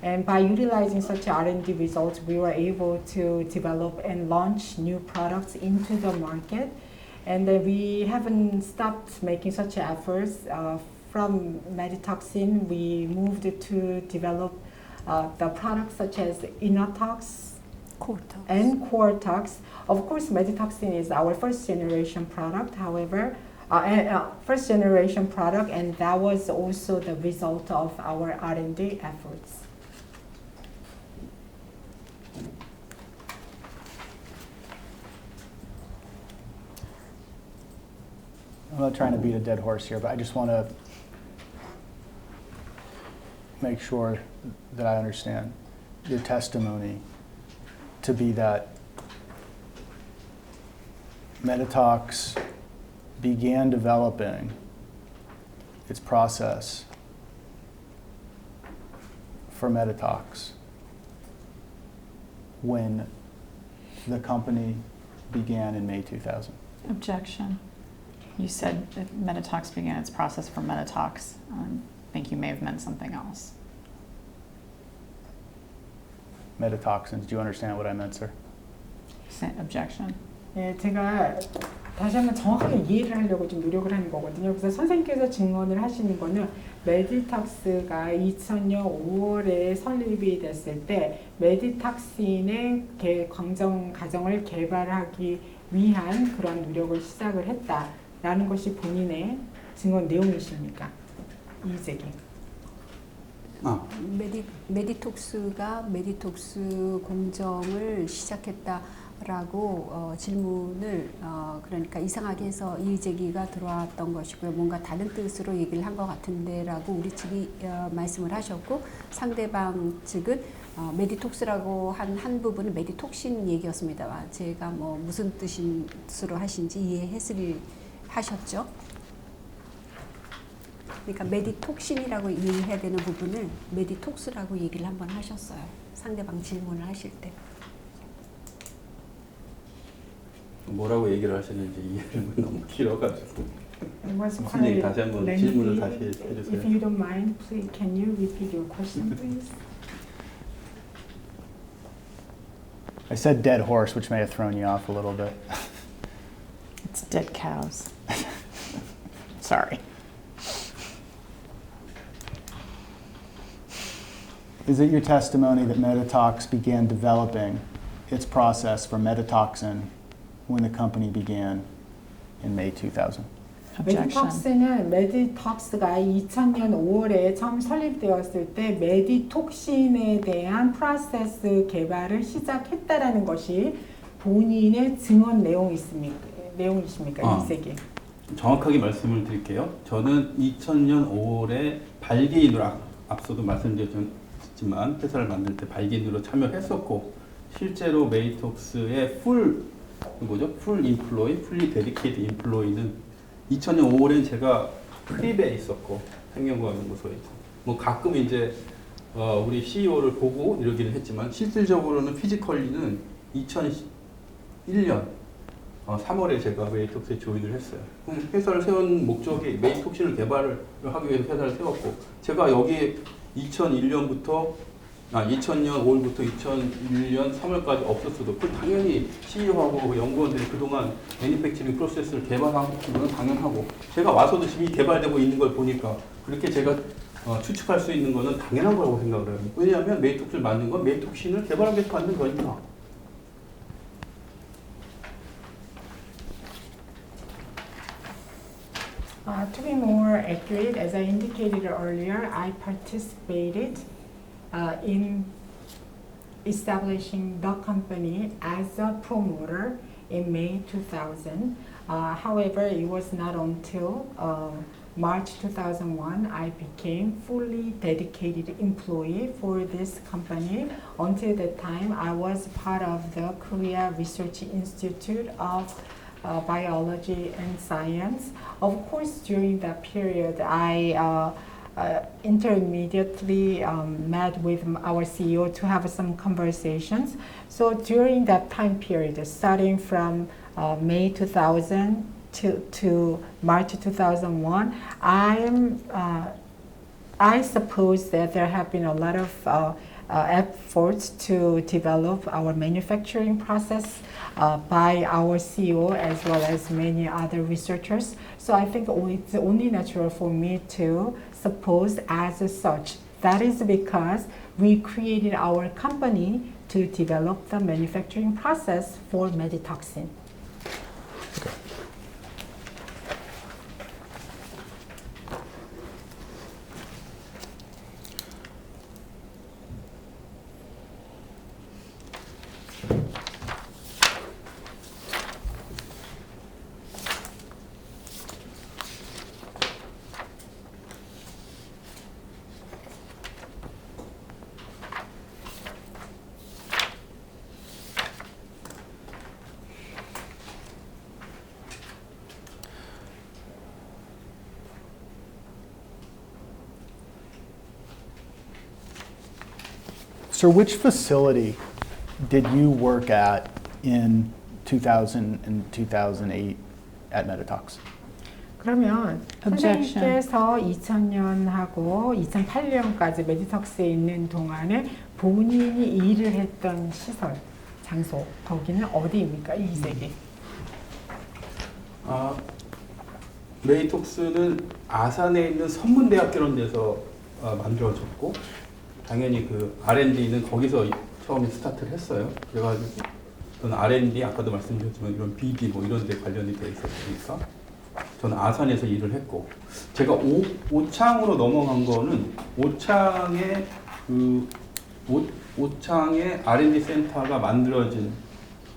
And by utilizing such R&D results, we were able to develop and launch new products into the market. And we haven't stopped making such efforts. From Medytoxin, we moved to develop the products such as Inotox and Cortox. Of course, Medytoxin is our first generation product. However, first generation product, and that was also the result of our R&D efforts. I'm not trying to beat a dead horse here, but I just want to make sure that I understand your testimony to be that Medytox began developing its process for Medytox when the company began in May 2000. Objection. You said that Medytox began its process for Medytox. I think you may have meant something else. Medytoxins, do you understand what I meant, sir? Objection. 예, 제가 다시 한번 정확하게 이해를 하려고 좀 노력을 하는 거거든요. 그래서 선생님께서 증언을 하시는 거는 메디톡스가 2000년 5월에 설립이 됐을 때 메디톡신의 공정 과정을 개발하기 위한 그런 노력을 시작을 했다라는 것이 본인의 증언 내용이십니까? 이재기. 메디톡스가 메디톡스 공정을 시작했다라고 질문을 그러니까 이상하게 해서 이의제기가 들어왔던 것이고요. 뭔가 다른 뜻으로 얘기를 한 것 같은데라고 우리 측이 말씀을 하셨고 상대방 측은 메디톡스라고 한 부분은 메디톡신 얘기였습니다. 제가 뭐 무슨 뜻으로 하신지 이해했으리 하셨죠? 그러니까 메디톡신이라고 이해해야 되는 부분을 메디톡스라고 얘기를 한번 하셨어요. 상대방 질문을 하실 때. 뭐라고 얘기를 하시는지 이해는 너무 길어가지고 It was 무슨 얘기 quite 다시 한번 lengthy. 질문을 다시 If 해주세요. you don't mind, please, can you repeat your question, please? I said dead horse, which may have thrown you off a little bit. It's dead cows. Sorry. Is it your testimony that Medytox began developing its process for Medytoxin when the company began in May 2000? Objection. 메디톡스는 메디톡스가 2000년 5월에 처음 설립되었을 때 메디톡신에 대한 프로세스 개발을 시작했다라는 것이 본인의 증언 내용이십니까? 이 세계. 정확하게 말씀을 드릴게요. 저는 2000년 5월에 발기인으로 앞서도 말씀드렸지만 회사를 만들 때 발기인으로 참여했었고 실제로 메디톡스의 풀 인플로이, 풀리 데디케이트 인플로이는 2000년 5월엔 제가 크립에 있었고 생명과학연구소에 뭐 가끔 이제 우리 CEO를 보고 이러기는 했지만 실질적으로는 피지컬리는 2001년 3월에 제가 메디톡스에 조인을 했어요. 회사를 세운 목적이 메디톡신을 개발을 하기 위해서 회사를 세웠고 제가 여기 2000년 5월부터 2001년 3월까지 없었어도 그 당연히 CEO하고 연구원들이 그동안 매니팩처링 프로세스를 개발한 건 당연하고 제가 와서도 지금 개발되고 있는 걸 보니까 그렇게 제가 추측할 수 있는 거는 당연한 거라고 생각을 해요. 왜냐하면 메디톡신을 만든 건 메디톡신을 개발하기 위해서 만든 거니까. To be more accurate, as I indicated earlier, I participated in establishing the company as a promoter in May 2000. However, it was not until March 2001 I became fully dedicated employee for this company. Until that time, I was part of the Korea Research Institute of Biology and Science. Of course, during that period, I intermediately met with our CEO to have some conversations. So during that time period, starting from May 2000 to March 2001, I suppose that there have been a lot of efforts to develop our manufacturing process by our CEO as well as many other researchers. So I think it's only natural for me to suppose as such. That is because we created our company to develop the manufacturing process for Medytoxin. So which facility did you work at in 2000 and 2008 at Medytox? 그러면 Objection. 선생님께서 2000년하고 2008년까지 메디톡스에 있는 동안에 본인이 일을 했던 시설, 장소, 거기는 어디입니까? 이 세계. 메디톡스는 아산에 있는 선문대학교라는 데서 만들어졌고 당연히 그 R&D는 거기서 처음에 스타트를 했어요. 그래가지고 저는 R&D 아까도 말씀드렸지만 이런 BD 뭐 이런 데 관련이 돼 있었으니까 저는 아산에서 일을 했고 제가 오창으로 넘어간 거는 오창의 R&D 센터가 만들어진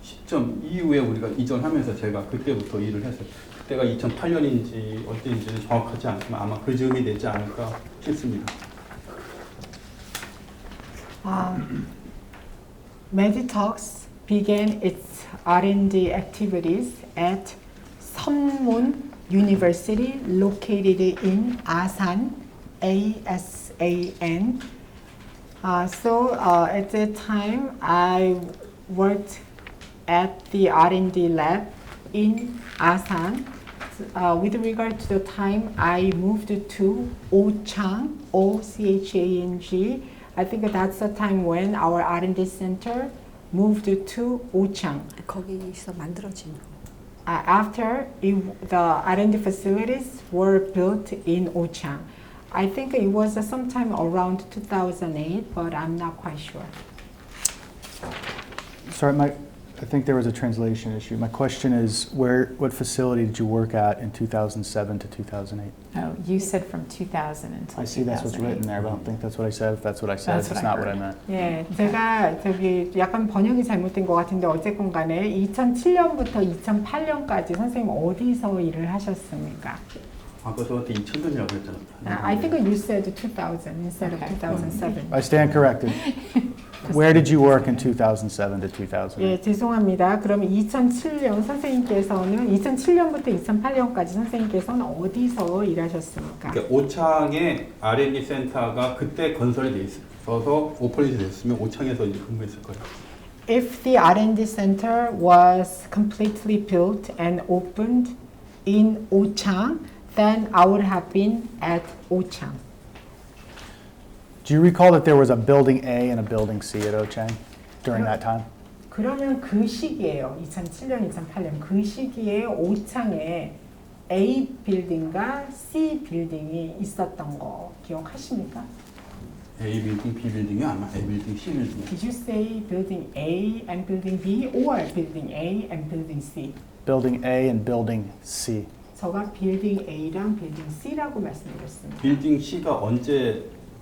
시점 이후에 우리가 이전하면서 제가 그때부터 일을 했어요. 그때가 2008년인지 어때인지는 정확하지 않지만 아마 그 즈음이 되지 않을까 싶습니다. Medytox began its R&D activities at 선문 University located in Asan, ASAN. So at that time, I worked at the R&D lab in Asan. With regard to the time, I moved to Ochang, O-C-H-A-N-G. I think that's the time when our R&D center moved to Ochang. 거기서 만들어진 후. After the R&D facilities were built in Ochang. I think it was sometime around 2008, but I'm not quite sure. Sorry, I think there was a translation issue. My question is, what facility did you work at in 2007 to 2008? Oh, you said from 2000 until I see that's what's written there, but I don't think that's what I said. If that's what I said, That's it's what I not what I heard. meant. 예, 제가 저기 약간 번역이 잘못된 것 같은데 어쨌건 간에 2007년부터 2008년까지 선생님 어디서 일을 하셨습니까? 아까 저한테 2000년이라고 했잖아. I think you said 2000 instead of 2007. I stand corrected. Where did you work in 2007 to 2008? 예, 죄송합니다. 그러면 2007년 선생님께서는 2007년부터 2008년까지 선생님께서는 어디서 일하셨습니까? 그러니까 오창에 R&D 센터가 그때 건설이 돼 있어서 오픈이 됐으면 오창에서 이제 근무했을 거예요. If the R&D center was completely built and opened in Ochang, then I would have been at Ochang. Do you recall that there was a building A and a building C at Ochang during that time? 그러면 그 시기에요. 2007년, 2008년 그 시기에 오창에 A 빌딩과 C 빌딩이 있었던 거 기억하십니까? A 빌딩, B 빌딩이 아마 A 빌딩, C 빌딩. Did you say building A and building B or building A and building C? Building A and building C. 제가 빌딩 A랑 빌딩 C라고 말씀드렸습니다. 빌딩 C가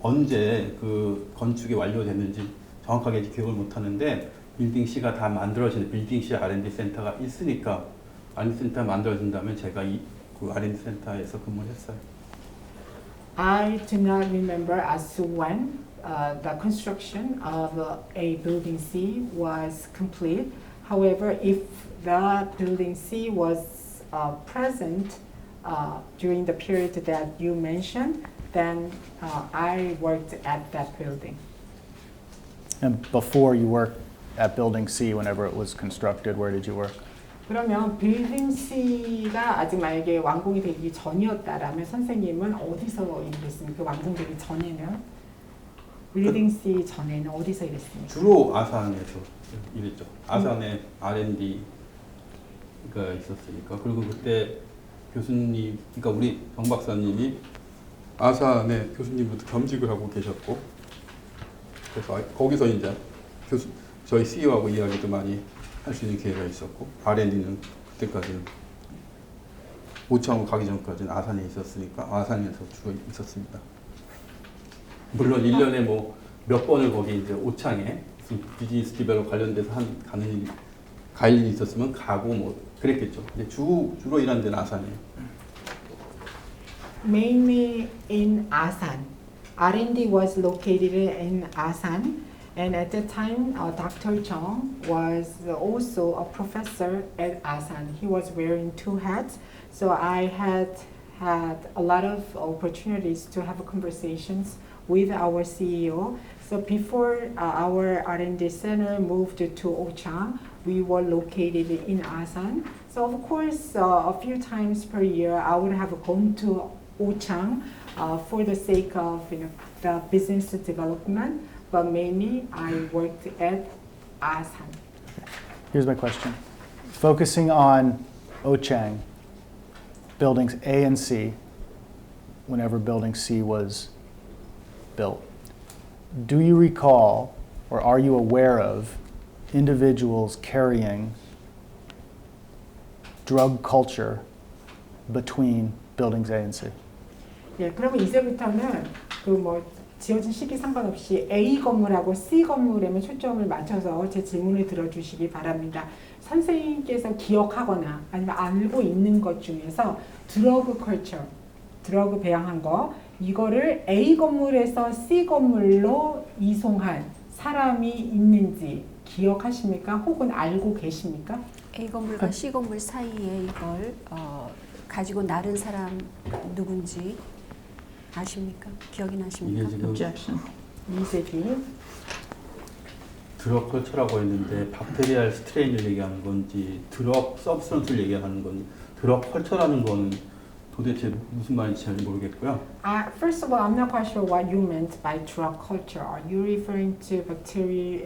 언제 그 건축이 완료됐는지 정확하게 기억을 못 하는데 빌딩 C가 다 만들어진 빌딩 C R&D 센터가 있으니까 R&D 센터 만들어진 다음에 제가 그 R&D 센터에서 근무를 했어요. I do not remember as to when the construction of a building C was complete. However, if the building C was present during the period that you mentioned, then I worked at that building. And before you worked at building C, whenever it was constructed, where did you work? 그러면 빌딩 C가 아직 만약에 완공이 되기 전이었다라면 선생님은 어디서 일했습니까? 완공되기 전에는 빌딩 C 전에는 어디서 일했습니까? 주로 아산에서 일했죠. 아산에 R&D가 있었으니까. 그리고 그때 교수님, 그러니까 우리 정 박사님이 아산에 교수님부터 겸직을 하고 계셨고, 그래서 거기서 이제 저희 CEO하고 이야기도 많이 할 수 있는 기회가 있었고, R&D는 그때까지는 오창으로 가기 전까지는 아산에 있었으니까 아산에서 주로 있었습니다. 물론 1년에 뭐 몇 번을 거기 이제 오창에 비즈니스 디벨롭 관련돼서 갈 일이 있었으면 가고 뭐 그랬겠죠. 근데 주로 일하는 데는 아산이에요. Mainly in Asan. R&D was located in Asan, and at the time, Dr. Chung was also a professor at Asan. He was wearing two hats, so I had a lot of opportunities to have conversations with our CEO. So before our R&D center moved to Ochang, we were located in Asan. So of course, a few times per year, I would have gone to Ochang for the sake of the business development, but mainly I worked at Asan. Here's my question. Focusing on Ochang, buildings A and C, whenever building C was built, do you recall or are you aware of individuals carrying drug culture between buildings A and C? 예, 그러면 이제부터는 그 뭐 지어진 시기 상관없이 A 건물하고 C 건물에만 초점을 맞춰서 제 질문을 들어주시기 바랍니다. 선생님께서 기억하거나 아니면 알고 있는 것 중에서 드러그 컬처, 드러그 배양한 거, 이거를 A 건물에서 C 건물로 이송한 사람이 있는지 기억하십니까? 혹은 알고 계십니까? A 건물과 C 건물 사이에 이걸 가지고 나른 사람 누군지 아십니까? 기억이 나십니까? 이게 지금 Objection. 이색이 드럭 컬처라고 했는데 박테리알 스트레인을 얘기하는 건지 드럭 서브스턴스를 얘기하는 건지 드럭 컬처라는 건 도대체 무슨 말인지 잘 모르겠고요. First of all, I'm not quite sure what you meant by drug culture. Are you referring to bacteria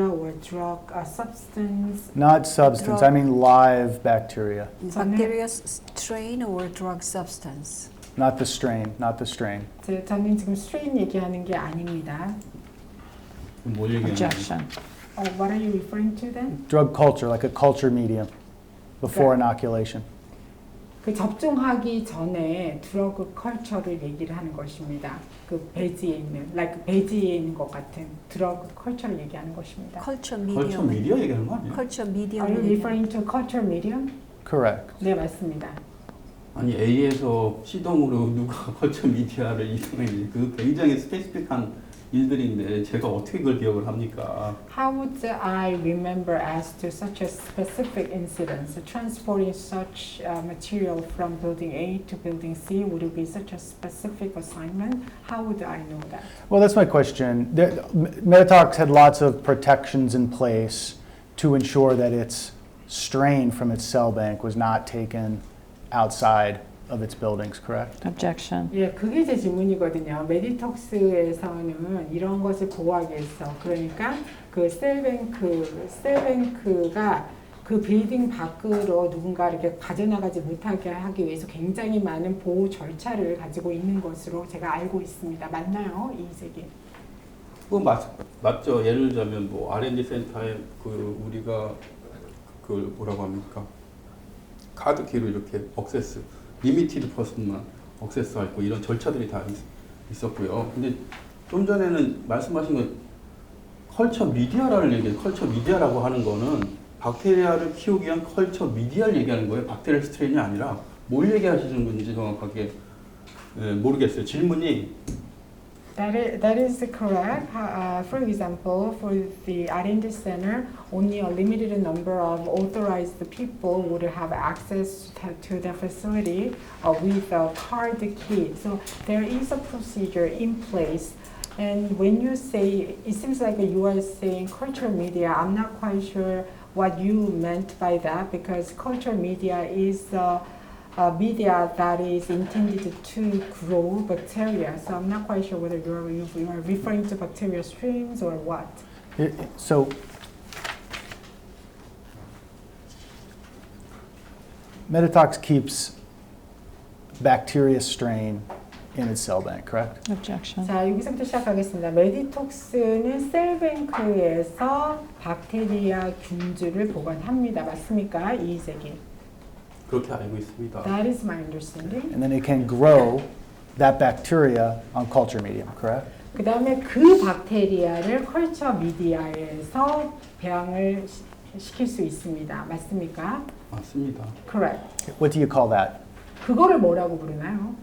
or drug substance? Not substance, I mean live bacteria. Bacteria strain or drug substance? Not the strain, not the strain. 저는 지금 strain 얘기하는 게 아닙니다. 뭘 얘기하는 거예요? Objection. What are you referring to then? Drug culture, like a culture medium before inoculation. 그 접종하기 전에 드러그 컬처를 얘기를 하는 것입니다. 그 배지에 있는, like 배지에 있는 것 같은 드러그 컬처를 얘기하는 것입니다. Culture 컬처 medium. 미디어 얘기하는 거 아니에요? Culture medium. Are you referring to culture medium? Correct. 네, 맞습니다. 아니 A에서 C동으로 누가 컬처 미디어를 이동했는지 그 굉장히 스페시픽한 일들인데 제가 어떻게 그걸 기억을 합니까? How would I remember as to such a specific incident? Transporting such material from building A to building C, would it be such a specific assignment? How would I know that? Well, that's my question. Medytox had lots of protections in place to ensure that its strain from its cell bank was not taken outside of its buildings, correct? Objection. 예, 그게 제 질문이거든요. 메디톡스에서는 이런 것을 보호하기 위해서, 그러니까 그 셀뱅크가 그 빌딩 밖으로 누군가 이렇게 가져나가지 못하게 하기 위해서 굉장히 많은 보호 절차를 가지고 있는 것으로 제가 알고 있습니다. 맞나요, 이색이? 그거 맞죠. 예를 들자면 뭐 R&D 센터에 그 우리가 그 뭐라고 합니까? 카드 키로 이렇게 억세스 리미티드 퍼슨만 억세스할 거 이런 절차들이 다 있었고요. 근데 좀 전에는 말씀하신 건 컬처 미디어라는 얘기, 컬처 미디어라고 하는 거는 박테리아를 키우기 위한 컬처 미디어를 얘기하는 거예요. 박테리아 스트레인이 아니라 뭘 얘기하시는 건지 정확하게 모르겠어요. 질문이 That is correct. For example, for the R&D center, only a limited number of authorized people would have access to the facility with a card key. So there is a procedure in place. And when you say, it seems like you are saying culture media, I'm not quite sure what you meant by that, because culture media is media that is intended to grow bacteria. So I'm not quite sure whether you are referring to bacteria strains or what. So, Medytox keeps bacteria strain in its cell bank, correct? Objection. 자, 여기서부터 시작하겠습니다. 메디톡스는 셀뱅크에서 박테리아 균주를 보관합니다. 맞습니까? 이색이. 그렇게 알고 있습니다. That is my understanding. And then it can grow that bacteria on culture medium, correct? 그 다음에 그 박테리아를 컬처 미디어에서 배양을 시킬 수 있습니다. 맞습니까? 맞습니다. Correct. What do you call that? 그거를 뭐라고 부르나요?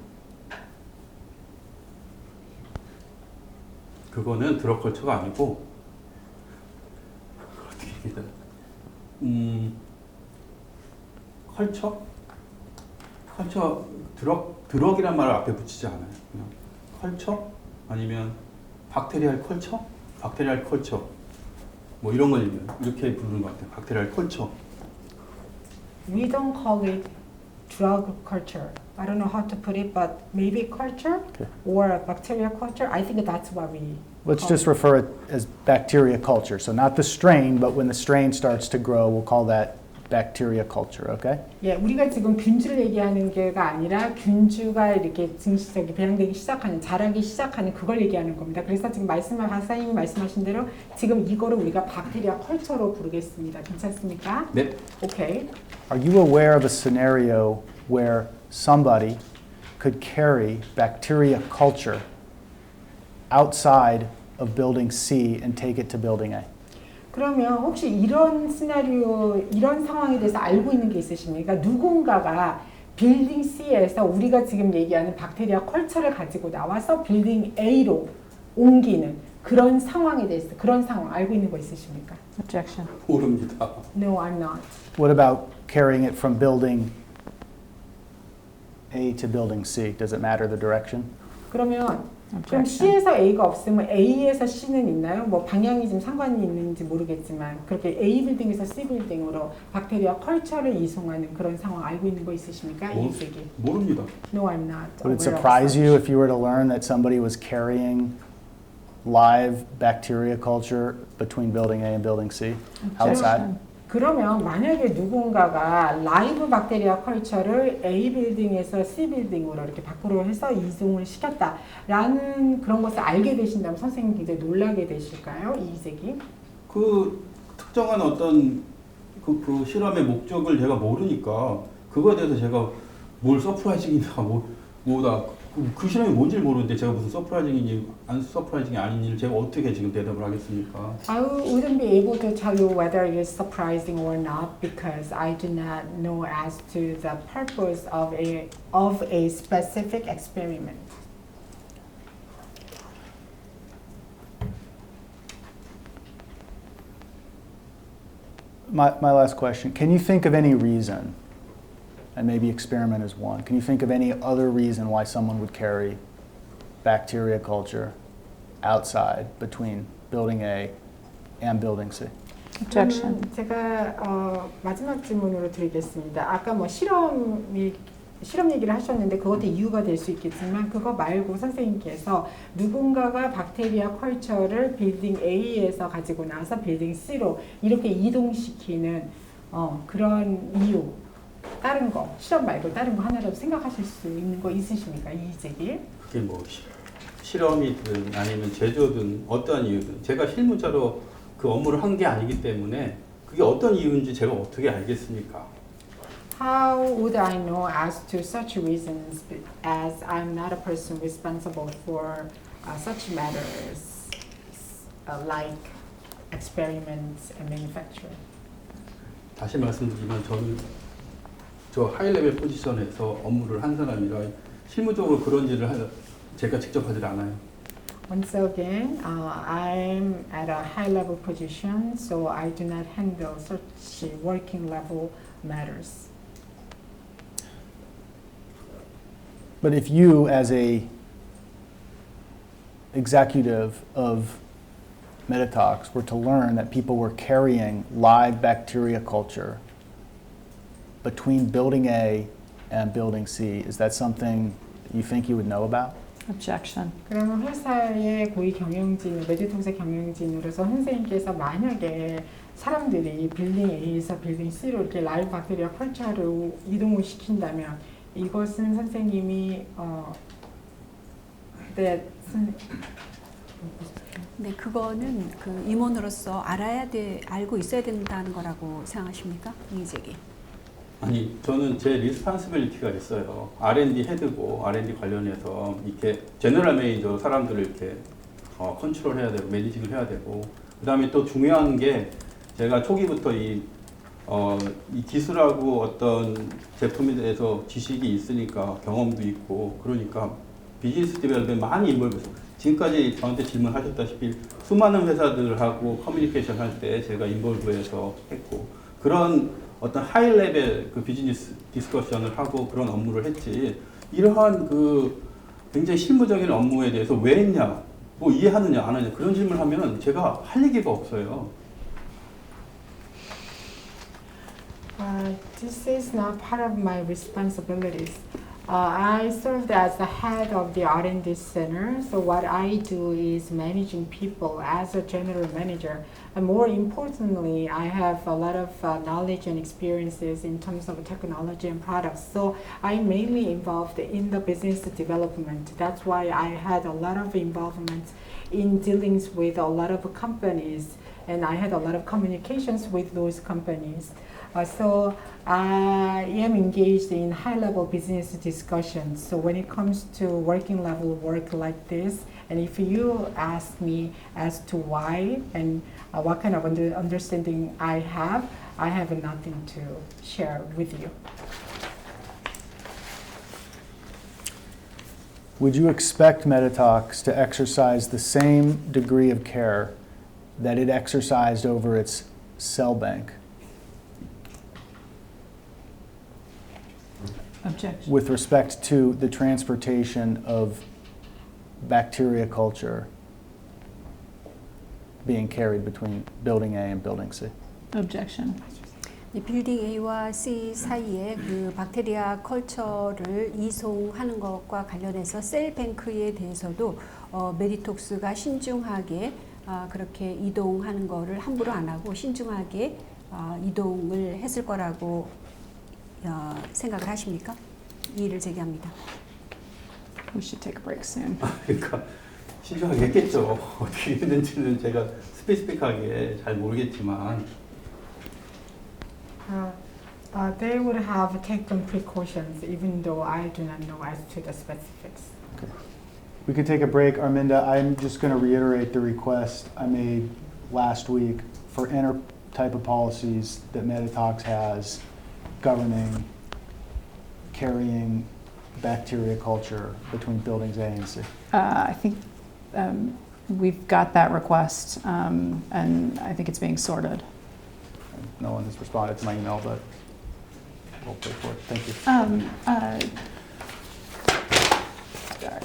그거는 드럭 컬처가 아니고 어떻게 얘기해야 컬처? 컬처 드럭이란 말을 앞에 붙이지 않아요. 그냥 컬처 아니면 박테리알 컬처? 박테리알 컬처 뭐 이런 걸 이렇게 부르는 것 같아요. 박테리알 컬처. We don't call it drug culture. I don't know how to put it, but maybe culture Okay. or bacteria culture. I think that's what we Let's call just refer it as bacteria culture. So not the strain, but when the strain starts to grow, we'll call that bacteria culture, okay? 예, 우리가 지금 균주를 얘기하는 게가 아니라 균주가 이렇게 배양되기 시작하는, 자라기 시작하는 그걸 얘기하는 겁니다. 그래서 지금 박사님이 말씀하신 대로 지금 이거를 우리가 박테리아 컬처로 부르겠습니다. 괜찮습니까? 네. 오케이. Are you aware of a scenario where somebody could carry bacteria culture outside of building C and take it to building A? 그러면 혹시 이런 시나리오, 이런 상황에 대해서 알고 있는 게 있으십니까? 누군가가 빌딩 C에서 우리가 지금 얘기하는 박테리아 컬처를 가지고 나와서 빌딩 A로 옮기는 그런 상황에 대해서, 그런 상황 알고 있는 거 있으십니까? Objection. 모릅니다. No, I'm not. What about carrying it from building A to building C? Does it matter the direction? 그러면 그럼 Objection. C에서 A가 없으면 A에서 C는 있나요? 뭐 방향이 좀 상관이 있는지 모르겠지만 그렇게 A 빌딩에서 C 빌딩으로 박테리아 컬처를 이송하는 그런 상황 알고 있는 거 있으십니까? 뭐? 이세기. 모릅니다. No, I'm not. Would it aware of surprise such. you if you were to learn that somebody was carrying live bacteria culture between building A and building C outside? 그러면 만약에 누군가가 라이브 박테리아 컬처를 A 빌딩에서 C 빌딩으로 이렇게 밖으로 해서 이송을 시켰다라는 그런 것을 알게 되신다면 선생님 굉장히 놀라게 되실까요? 이세기? 그 특정한 어떤 그 실험의 목적을 제가 모르니까 그거에 대해서 제가 뭘 서프라이징이다 뭐다 그 실험이 뭔지 모르는데 제가 무슨 서프라이징인지 안 서프라이징이 아닌지를 제가 어떻게 지금 대답을 하겠습니까? I wouldn't be able to tell you whether it is surprising or not because I do not know as to the purpose of a specific experiment. My last question, can you think of any reason, and maybe experiment is one, can you think of any other reason why someone would carry bacteria culture outside between building A and building C? Objection. 그러면 제가 마지막 질문으로 드리겠습니다. 아까 뭐 실험 얘기를 하셨는데 그것도 이유가 될 수 있겠지만 그거 말고 선생님께서 누군가가 박테리아 컬처를 빌딩 A에서 가지고 나서 빌딩 C로 이렇게 이동시키는 그런 이유 다른 거 실험 말고 다른 거 하나라도 생각하실 수 있는 거 있으십니까? 이재길? 그게 뭐 실험이든 아니면 제조든 어떠한 이유든 제가 실무자로 그 업무를 한 게 아니기 때문에 그게 어떤 이유인지 제가 어떻게 알겠습니까? How would I know as to such reasons as I'm not a person responsible for such matters like experiments and manufacturing? 다시 말씀드리면 저는 저 하이레벨 포지션에서 업무를 한 사람이라 실무적으로 그런 일을 제가 직접 하질 않아요. Once again, I'm at a high level position, so I do not handle such working level matters. But if you, as a executive of Medytox, were to learn that people were carrying live bacteria culture between building A and building C, is that something you think you would know about? Objection. 그러면 회사의 고위 경영진, 메디톡스 경영진으로서 선생님께서 만약에 사람들이 빌딩 A에서 빌딩 C로 이렇게 라이브 박테리아 컬처로 이동을 시킨다면 이것은 선생님이 네, 그거는 그 임원으로서 알고 있어야 된다는 거라고 생각하십니까? 이재기. 아니 저는 제 리스판시빌리티가 있어요. R&D 헤드고 R&D 관련해서 이렇게 제너럴 매니저 사람들을 이렇게 컨트롤해야 되고 매니징을 해야 되고 그다음에 또 중요한 게 제가 초기부터 이 기술하고 어떤 제품에 대해서 지식이 있으니까 경험도 있고 그러니까 비즈니스 디벨롭에 많이 인볼브해서 지금까지 저한테 질문하셨다시피 수많은 회사들하고 커뮤니케이션 할 때 제가 인볼브해서 했고 그런 어떤 하이 레벨 그 비즈니스 디스커션을 하고 그런 업무를 했지 이러한 그 굉장히 실무적인 업무에 대해서 왜 했냐 뭐 이해하느냐 안 하느냐 그런 질문을 하면 제가 할 얘기가 없어요. This is not part of my responsibilities. I served as the head of the R&D center, so what I do is managing people as a general manager. And more importantly, I have a lot of knowledge and experiences in terms of technology and products. So I'm mainly involved in the business development. That's why I had a lot of involvement in dealings with a lot of companies, and I had a lot of communications with those companies. So I am engaged in high-level business discussions. So when it comes to working level work like this, and if you ask me as to why and what kind of understanding I have nothing to share with you. Would you expect Medytox to exercise the same degree of care that it exercised over its cell bank? Objection. with respect to the transportation of bacteria culture being carried between building A and building C. Objection. 이 빌딩 A와 C 사이에 그 박테리아 컬처를 이송하는 것과 관련해서 셀 뱅크에 대해서도 메디톡스가 신중하게 그렇게 이동하는 거를 함부로 안 하고 신중하게 이동을 했을 거라고 생각을 하십니까? 이의를 제기합니다. We should take a break soon. 그러니까 신중하게 했겠죠. 어떻게 했는지는 제가 스페시픽하게 잘 모르겠지만 They would have taken precautions, even though I do not know as to the specifics. We could take a break. Arminda, I'm just going to reiterate the request I made last week for any type of policies that Medytox has governing carrying bacteria culture between buildings A and C. I think we've got that request, and I think it's being sorted. No one has responded to my email, but we'll pay for it. Thank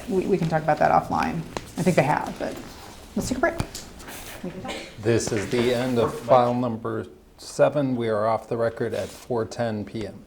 you. We can talk about that offline. I think they have, but let's take a break. This is the end of file number 7. We are off the record at 4:10 p.m.